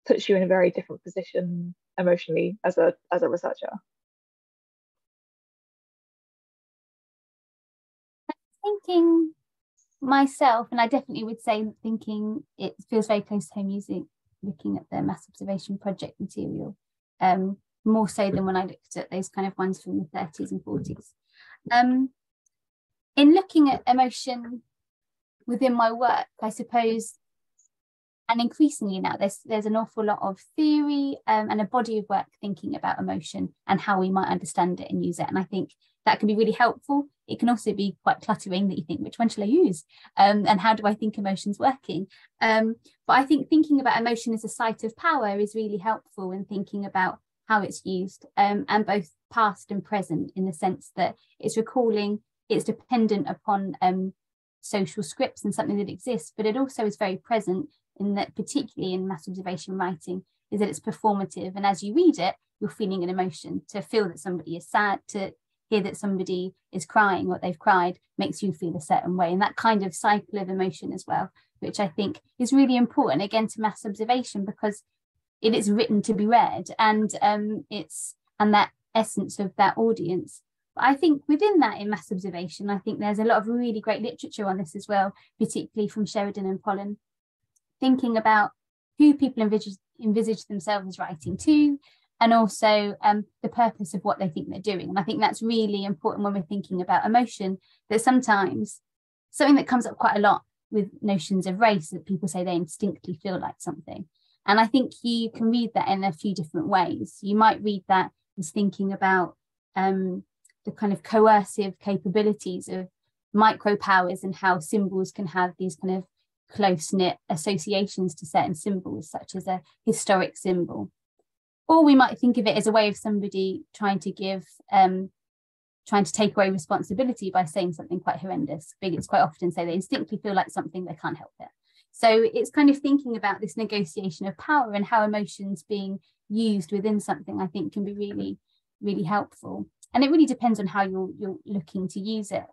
puts you in a very different position emotionally as a researcher. Thinking myself, and I definitely would say thinking it feels very close to home using looking at the mass observation project material, more so than when I looked at those kind of ones from the 30s and 40s. In looking at emotion within my work, I suppose, and increasingly now there's an awful lot of theory and a body of work thinking about emotion and how we might understand it and use it. And I think that can be really helpful. It can also be quite cluttering, that you think, which one shall I use? And how do I think emotion's working? But I think thinking about emotion as a site of power is really helpful in thinking about how it's used, and both past and present, in the sense that it's recalling, it's dependent upon social scripts and something that exists, but it also is very present in that, particularly in mass observation writing, is that it's performative. And as you read it, you're feeling an emotion. To feel that somebody is sad, to hear that somebody is crying what they've cried, makes you feel a certain way. And that kind of cycle of emotion as well, which I think is really important, again, to mass observation, because it is written to be read, and that essence of that audience. But I think within that, in mass observation, I think there's a lot of really great literature on this as well, particularly from Sheridan and Pollan, thinking about who people envisage themselves as writing to, and also the purpose of what they think they're doing. And I think that's really important when we're thinking about emotion, that sometimes something that comes up quite a lot with notions of race, that people say they instinctively feel like something. And I think you can read that in a few different ways. You might read that as thinking about the kind of coercive capabilities of micro powers and how symbols can have these kind of close-knit associations to certain symbols, such as a historic symbol. Or we might think of it as a way of somebody trying to take away responsibility by saying something quite horrendous. Bigots quite often say they instinctively feel like something, they can't help it. So it's kind of thinking about this negotiation of power and how emotions being used within something, I think, can be really, really helpful. And it really depends on how you're looking to use it.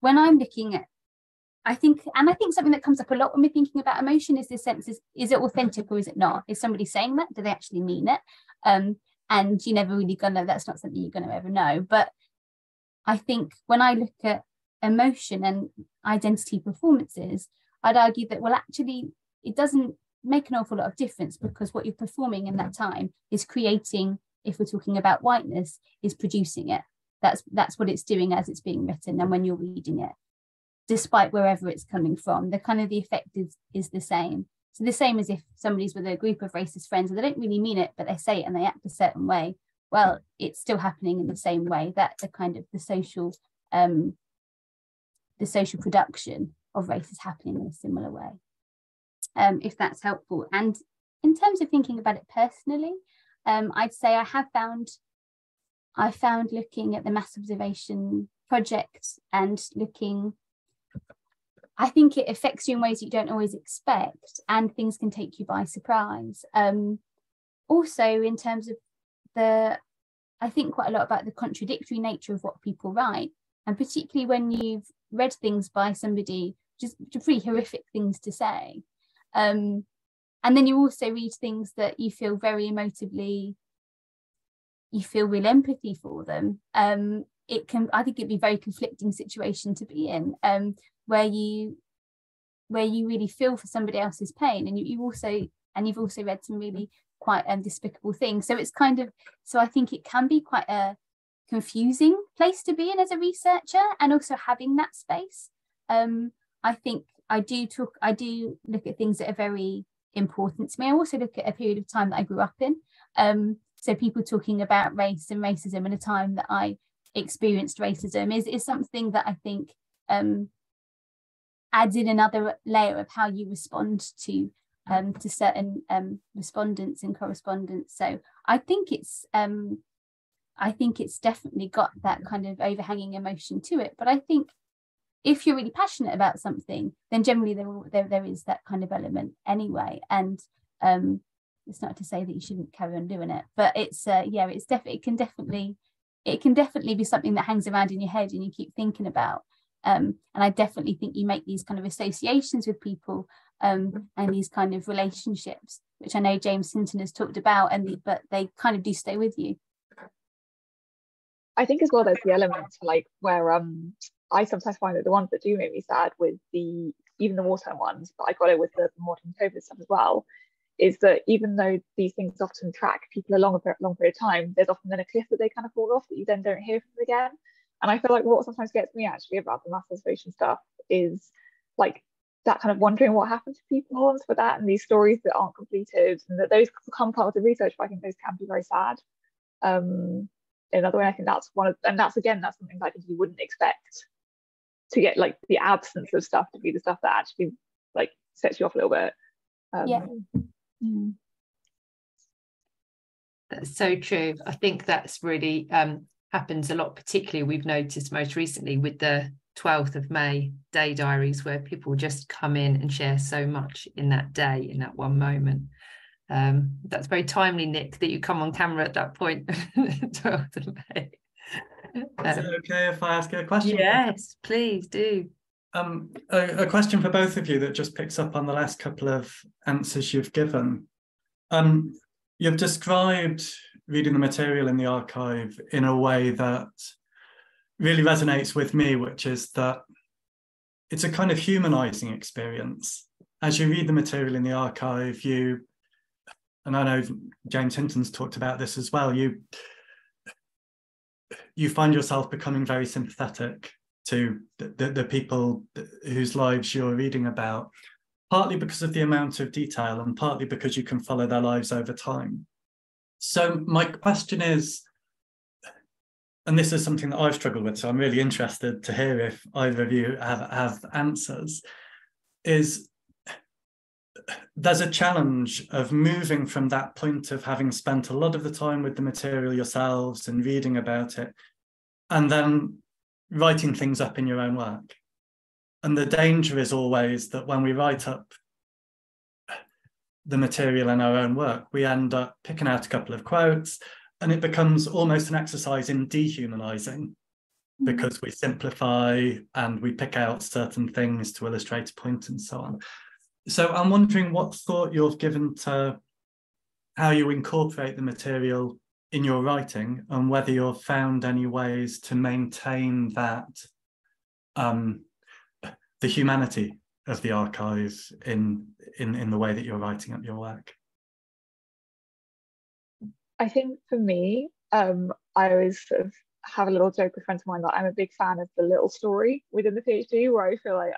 When I'm looking at, I think something that comes up a lot when we're thinking about emotion is this sense, is it authentic or is it not? Is somebody saying that? Do they actually mean it? And you're never really gonna, that's not something you're gonna ever know. But I think when I look at emotion and identity performances, I'd argue that, well, actually, it doesn't make an awful lot of difference, because what you're performing in that time is creating, if we're talking about whiteness, is producing it. That's what it's doing as it's being written, and when you're reading it, despite wherever it's coming from, the effect is the same. So the same as if somebody's with a group of racist friends and they don't really mean it, but they say it and they act a certain way. Well, it's still happening in the same way. That the social production of race is happening in a similar way. If that's helpful. And in terms of thinking about it personally, I'd say I found looking at the mass observation project and I think it affects you in ways you don't always expect, and things can take you by surprise. Also, in terms of I think quite a lot about the contradictory nature of what people write, and particularly when you've read things by somebody just pretty horrific things to say. And then you also read things that you feel very emotively, you feel real empathy for them. I think it'd be a very conflicting situation to be in, where you really feel for somebody else's pain, and you've also read some really quite despicable things. So I think it can be quite a confusing place to be in as a researcher, and also having that space. I think I do look at things that are very important to me. I also look at a period of time that I grew up in. So people talking about race and racism in a time that I experienced racism is something that I think adds in another layer of how you respond to certain respondents and correspondents. So I think it's definitely got that kind of overhanging emotion to it. But I think if you're really passionate about something, then generally there is that kind of element anyway. And it's not to say that you shouldn't carry on doing it, but it's it can definitely be something that hangs around in your head and you keep thinking about. And I definitely think you make these kind of associations with people and these kind of relationships, which I know James Hinton has talked about, but they kind of do stay with you. I think as well there's the elements like where I sometimes find that the ones that do make me sad with even the wartime ones, but I got it with the modern COVID stuff as well, is that even though these things often track people a long period of time, there's often then a cliff that they kind of fall off that you then don't hear from them again. And I feel like what sometimes gets me actually about the mass observation stuff is like that kind of wondering what happened to people and for that, and these stories that aren't completed, and that those become part of the research, but I think those can be very sad. In another way, I think that's that's something that I think you wouldn't expect to get, like the absence of stuff to be the stuff that actually like sets you off a little bit. That's so true. I think that's really happens a lot, particularly we've noticed most recently with the 12th of May day diaries, where people just come in and share so much in that day, in that one moment. That's very timely, Nick, that you come on camera at that point. 12th of May. Is it okay if I ask you a question? Yes, please do. A question for both of you that just picks up on the last couple of answers you've given. You've described reading the material in the archive in a way that really resonates with me, which is that it's a kind of humanizing experience. As you read the material in the archive, and I know James Hinton's talked about this as well, you find yourself becoming very sympathetic to the people whose lives you're reading about, partly because of the amount of detail and partly because you can follow their lives over time. So my question is, and this is something that I've struggled with, so I'm really interested to hear if either of you have answers, is there's a challenge of moving from that point of having spent a lot of the time with the material yourselves and reading about it, and then writing things up in your own work. And the danger is always that when we write up the material in our own work, we end up picking out a couple of quotes, and it becomes almost an exercise in dehumanizing, because we simplify and we pick out certain things to illustrate a point and so on. So I'm wondering what thought you've given to how you incorporate the material in your writing, and whether you've found any ways to maintain that, the humanity of the archive in the way that you're writing up your work. I think for me, I always sort of have a little joke with friends of mine that I'm a big fan of the little story within the PhD, where I feel like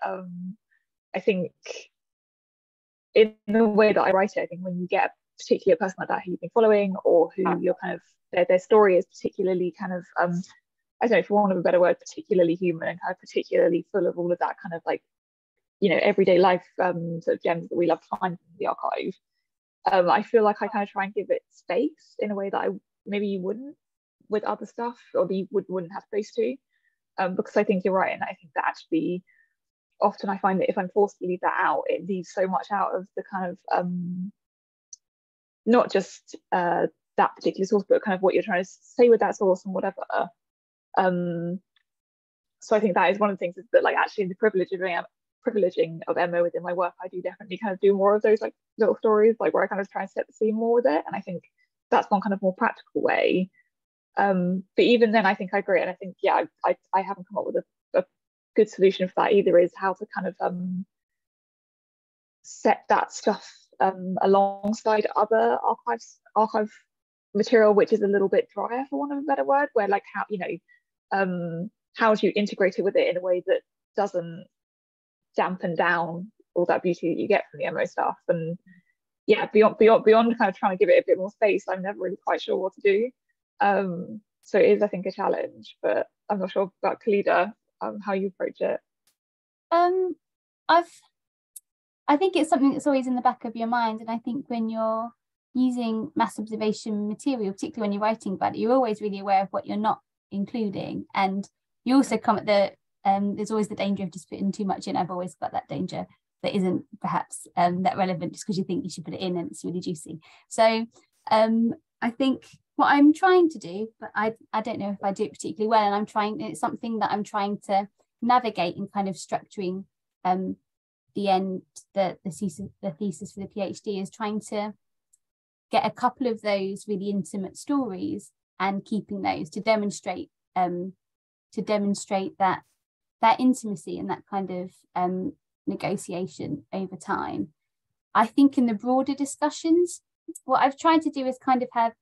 I think in the way that I write it, I think when you get a particular person like that who you've been following, or who you're kind of their story is particularly kind of I don't know, for want of a better word, particularly human and kind of particularly full of all of that kind of like, you know, everyday life sort of gems that we love to find in the archive. I feel like I kind of try and give it space in a way that maybe you wouldn't with other stuff, or that you wouldn't have space to, because I think you're right, and I think that actually often I find that if I'm forced to leave that out, it leaves so much out of the kind of not just that particular source, but kind of what you're trying to say with that source and whatever. So I think that is one of the things, is that like actually the privileging of Emma within my work, I do definitely kind of do more of those like little stories, like where I kind of try and set the scene more with it, and I think that's one kind of more practical way. But even then, I think I agree, and I think I haven't come up with a good solution for that either, is how to kind of set that stuff alongside other archive material, which is a little bit drier, for want of a better word, where like how, you know, how do you integrate it with it in a way that doesn't dampen down all that beauty that you get from the MO stuff. And yeah, beyond kind of trying to give it a bit more space, I'm never really quite sure what to do. So it is, I think, a challenge, but I'm not sure about Khalida, how you approach it. I think it's something that's always in the back of your mind, and I think when you're using mass observation material, particularly when you're writing about it, you're always really aware of what you're not including, and you also come at the there's always the danger of just putting too much in. I've always got that danger that isn't perhaps that relevant just because you think you should put it in and it's really juicy. So I think what I'm trying to do, but I don't know if I do it particularly well, and it's something that I'm trying to navigate in kind of structuring the thesis for the PhD, is trying to get a couple of those really intimate stories and keeping those to demonstrate that intimacy and that kind of negotiation over time. I think in the broader discussions, what I've tried to do is kind of have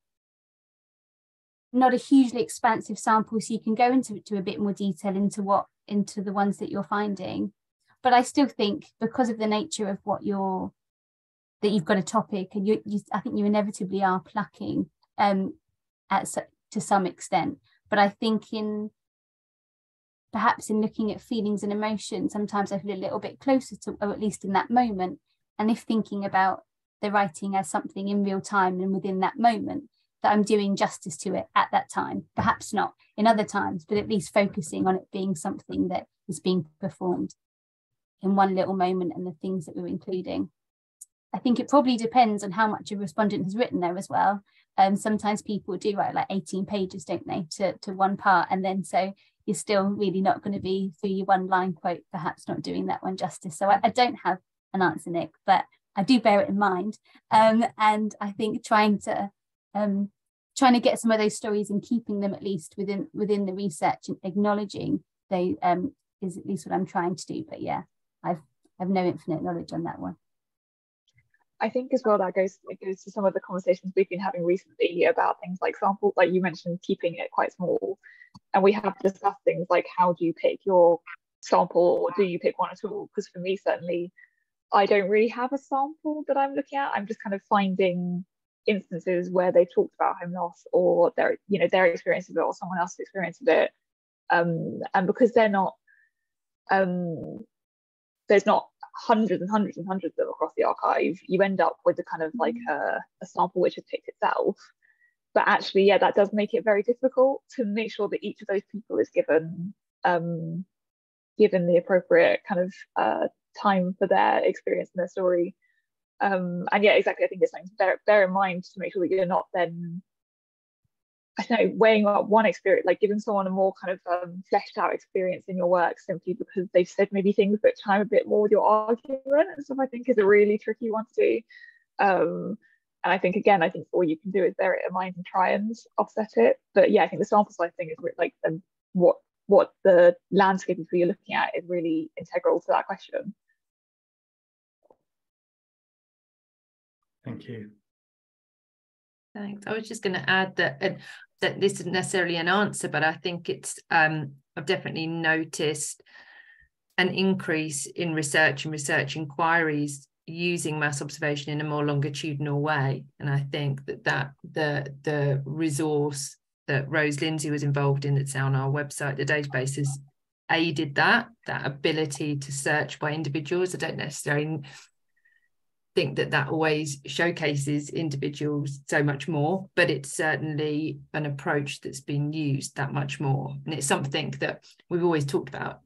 not a hugely expansive sample, so you can go into a bit more detail into the ones that you're finding. But I still think, because of the nature of that you've got a topic, and I think you inevitably are plucking to some extent. But I think perhaps in looking at feelings and emotions, sometimes I feel a little bit closer to, or at least in that moment. And if thinking about the writing as something in real time and within that moment, that I'm doing justice to it at that time, perhaps not in other times, but at least focusing on it being something that is being performed in one little moment and the things that we're including. I think it probably depends on how much a respondent has written there as well. Sometimes people do write like 18 pages, don't they, to one part, and then so you're still really not going to be, through your one line quote, perhaps not doing that one justice. So I don't have an answer, Nick, but I do bear it in mind. And I think trying to get some of those stories and keeping them at least within the research and acknowledging they is at least what I'm trying to do. But yeah, I've no infinite knowledge on that one. I think as well that goes to some of the conversations we've been having recently about things like samples, like you mentioned, keeping it quite small. And we have discussed things like, how do you pick your sample, or do you pick one at all? Because for me, certainly, I don't really have a sample that I'm looking at. I'm just kind of finding instances where they talked about home loss, or their experience of it, or someone else's experience of it. And because they're not, there's not hundreds and hundreds and hundreds of them across the archive, you end up with a kind of like a sample which has picked itself. But actually, yeah, that does make it very difficult to make sure that each of those people is given the appropriate kind of time for their experience and their story. And yeah, exactly, I think it's something to bear in mind, to make sure that you're not then, I don't know, weighing up one experience, like giving someone a more kind of fleshed out experience in your work simply because they've said maybe things that chime a bit more with your argument and stuff, I think is a really tricky one to do. And I think, again, all you can do is bear it in mind and try and offset it. But yeah, I think the sample size thing is like what the landscape is you're looking at is really integral to that question. Thank you. Thanks. I was just going to add that this isn't necessarily an answer, but I think it's I've definitely noticed an increase in research and research inquiries using mass observation in a more longitudinal way. And I think that the resource that Rose Lindsay was involved in, that's on our website, the database, has aided that ability to search by individuals. I don't necessarily think that always showcases individuals so much more, but it's certainly an approach that's been used that much more. And it's something that we've always talked about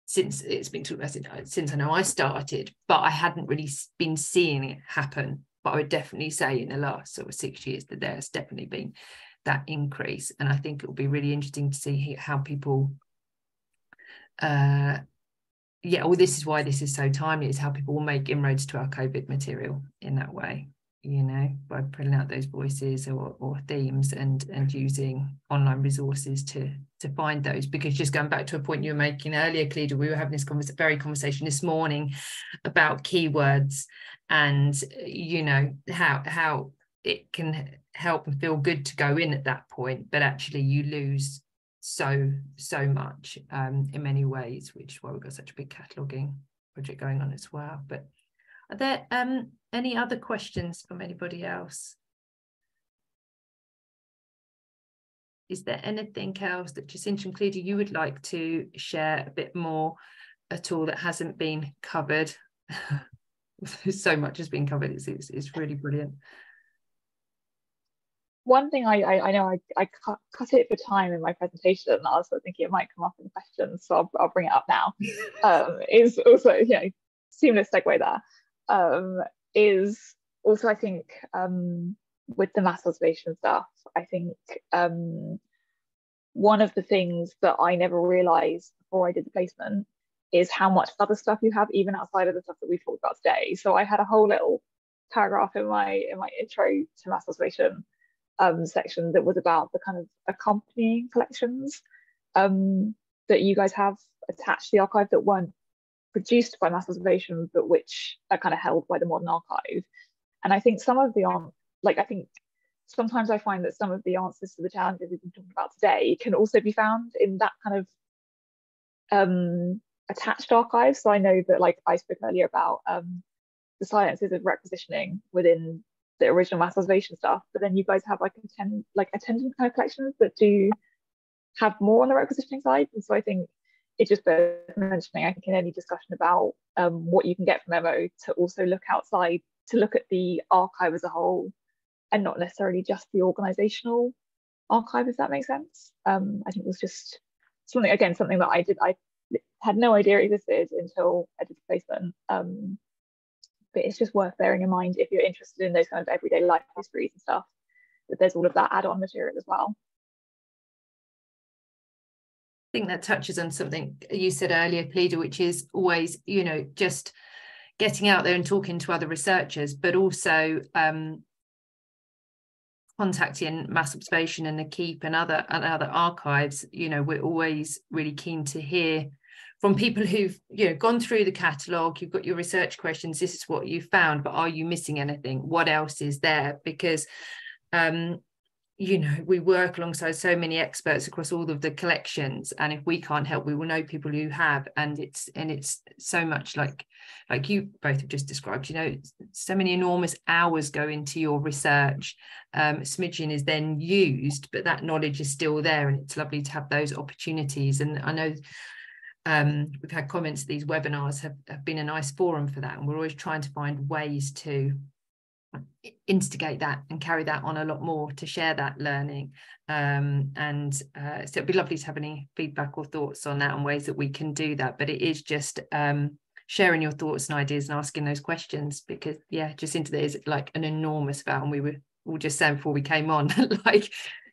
since I know I started, but I hadn't really been seeing it happen. But I would definitely say in the last sort of 6 years that there's definitely been that increase. And I think it will be really interesting to see how people this is why this is so timely, is how people will make inroads to our COVID material in that way, by pulling out those voices or themes and using online resources to find those. Because just going back to a point you were making earlier, Khalida, we were having this conversation this morning about keywords and how it can help and feel good to go in at that point, but actually you lose so much in many ways, which is why we've got such a big cataloguing project going on as well. But are there Any other questions from anybody else? Is there anything else that Jacinta and Cleda you would like to share a bit more at all that hasn't been covered? So much has been covered. It's really brilliant. One thing I know I cut it for time in my presentation, and I was thinking it might come up in questions, so I'll bring it up now. Is also, you know, seamless segue there. Is also, I think, with the mass observation stuff, I think one of the things that I never realized before I did the placement is how much other stuff you have even outside of the stuff that we've talked about today. So I had a whole little paragraph in my intro to mass observation section that was about the kind of accompanying collections that you guys have attached to the archive that weren't produced by mass observation, but which are kind of held by the Modern Archive. And I think some of the I think sometimes I find that some of the answers to the challenges we've been talking about today can also be found in that kind of attached archive. So I know that, like I spoke earlier about the silences of requisitioning within the original mass observation stuff, but then you guys have attendant kind of collections that do have more on the requisitioning side. And so I think it just bears mentioning, I think, in any discussion about what you can get from MO, to also look outside, to look at the archive as a whole and not necessarily just the organizational archive, if that makes sense. I think it was just something that I had no idea existed until I did the placement. But it's just worth bearing in mind if you're interested in those kind of everyday life histories and stuff, that there's all of that add-on material as well. I think that touches on something you said earlier, Cleda, which is always, you know, just getting out there and talking to other researchers, but also contacting mass observation and the Keep and other archives. You know, we're always really keen to hear from people who've, you know, gone through the catalogue. You've got your research questions, this is what you found, but are you missing anything? What else is there? Because you know, we work alongside so many experts across all of the collections, and if we can't help, we will know people who have. And it's so much like you both have just described, you know, so many enormous hours go into your research. Smidgen is then used, but that knowledge is still there, and it's lovely to have those opportunities. And I know we've had comments, these webinars have been a nice forum for that, and we're always trying to find ways to instigate that and carry that on a lot more, to share that learning. So it'd be lovely to have any feedback or thoughts on that and ways that we can do that. But it is just sharing your thoughts and ideas and asking those questions, because yeah, Jacinta, there is like an enormous amount, and we were all just saying before we came on, like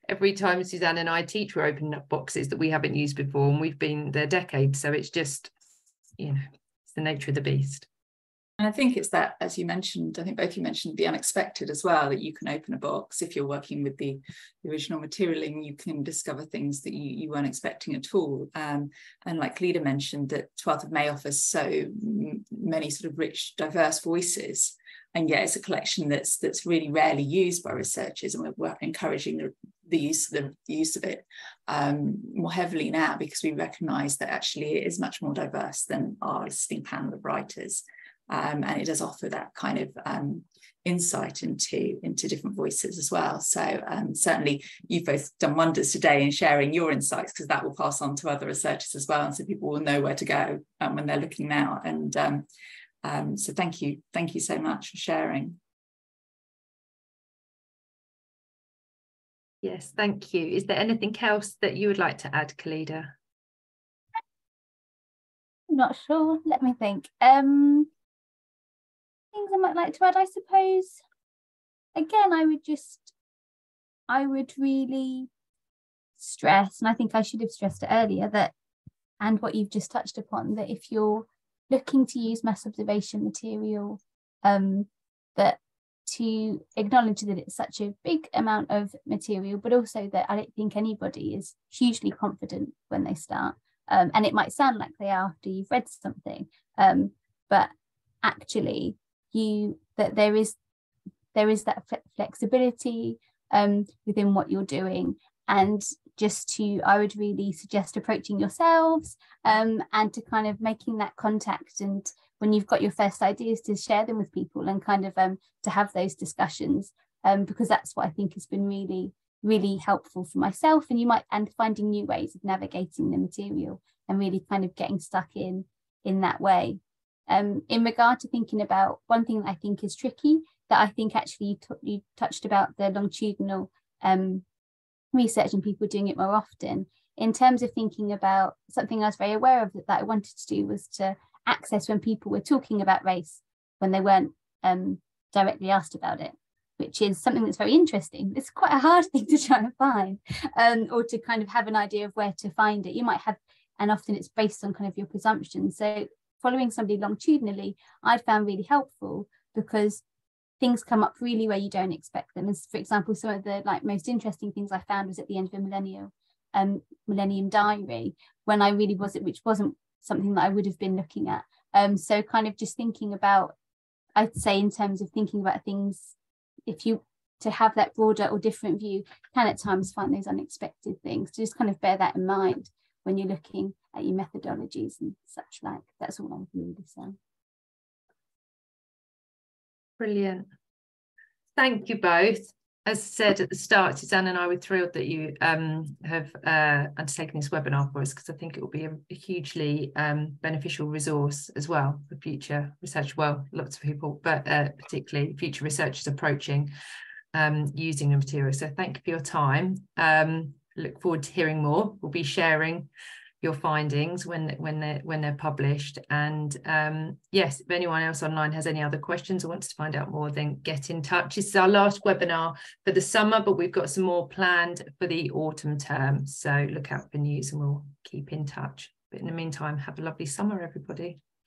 every time Suzanne and I teach, we're opening up boxes that we haven't used before, and we've been there decades. So it's just, you know, it's the nature of the beast. And I think it's that, as you mentioned, I think both you mentioned the unexpected as well, that you can open a box if you're working with the original material, and you can discover things that you weren't expecting at all. And like Cleda mentioned, that 12th of May offers so many sort of rich, diverse voices. And yet it's a collection that's really rarely used by researchers, and we're encouraging the use of it more heavily now, because we recognise that actually it is much more diverse than our existing panel of writers. And it does offer that kind of insight into different voices as well. So certainly you've both done wonders today in sharing your insights, because that will pass on to other researchers as well, and so people will know where to go when they're looking now. And so thank you so much for sharing. Yes, thank you. Is there anything else that you would like to add, Cleda? I'm not sure. Let me think. Things I might like to add, I suppose. Again, I would really stress, and I think I should have stressed it earlier, that, and what you've just touched upon, that if you're looking to use mass observation material, that to acknowledge that it's such a big amount of material, but also that I don't think anybody is hugely confident when they start. And it might sound like they are after you've read something, but actually that there is that flexibility within what you're doing, and I would really suggest approaching yourselves and to kind of making that contact, and when you've got your first ideas, to share them with people and kind of to have those discussions, because that's what I think has been really, really helpful for myself, and finding new ways of navigating the material and really kind of getting stuck in that way. In regard to thinking about, one thing that I think is tricky, that I think actually you touched about the longitudinal research and people doing it more often, in terms of thinking about something I was very aware of that I wanted to do, was to access when people were talking about race when they weren't directly asked about it, which is something that's very interesting. It's quite a hard thing to try and find, or to kind of have an idea of where to find it. You might have, and often it's based on kind of your presumptions. So following somebody longitudinally, I found really helpful, because things come up really where you don't expect them. As for example, some of the most interesting things I found was at the end of a Millennium Diary, when I really which wasn't something that I would have been looking at. So kind of just thinking about, I'd say in terms of thinking about things, if you to have that broader or different view, can at times find those unexpected things. To just kind of bear that in mind when you're looking at your methodologies and such like. That's all I'm really saying. Brilliant. Thank you both. As I said at the start, Suzanne and I were thrilled that you have undertaken this webinar for us, because I think it will be a hugely beneficial resource as well for future research. Well, lots of people, but particularly future researchers approaching using the material. So thank you for your time. Look forward to hearing more. We'll be sharing your findings when they're published, and yes, if anyone else online has any other questions or wants to find out more, then get in touch. This is our last webinar for the summer, but we've got some more planned for the autumn term, so look out for news and we'll keep in touch. But in the meantime, have a lovely summer, everybody.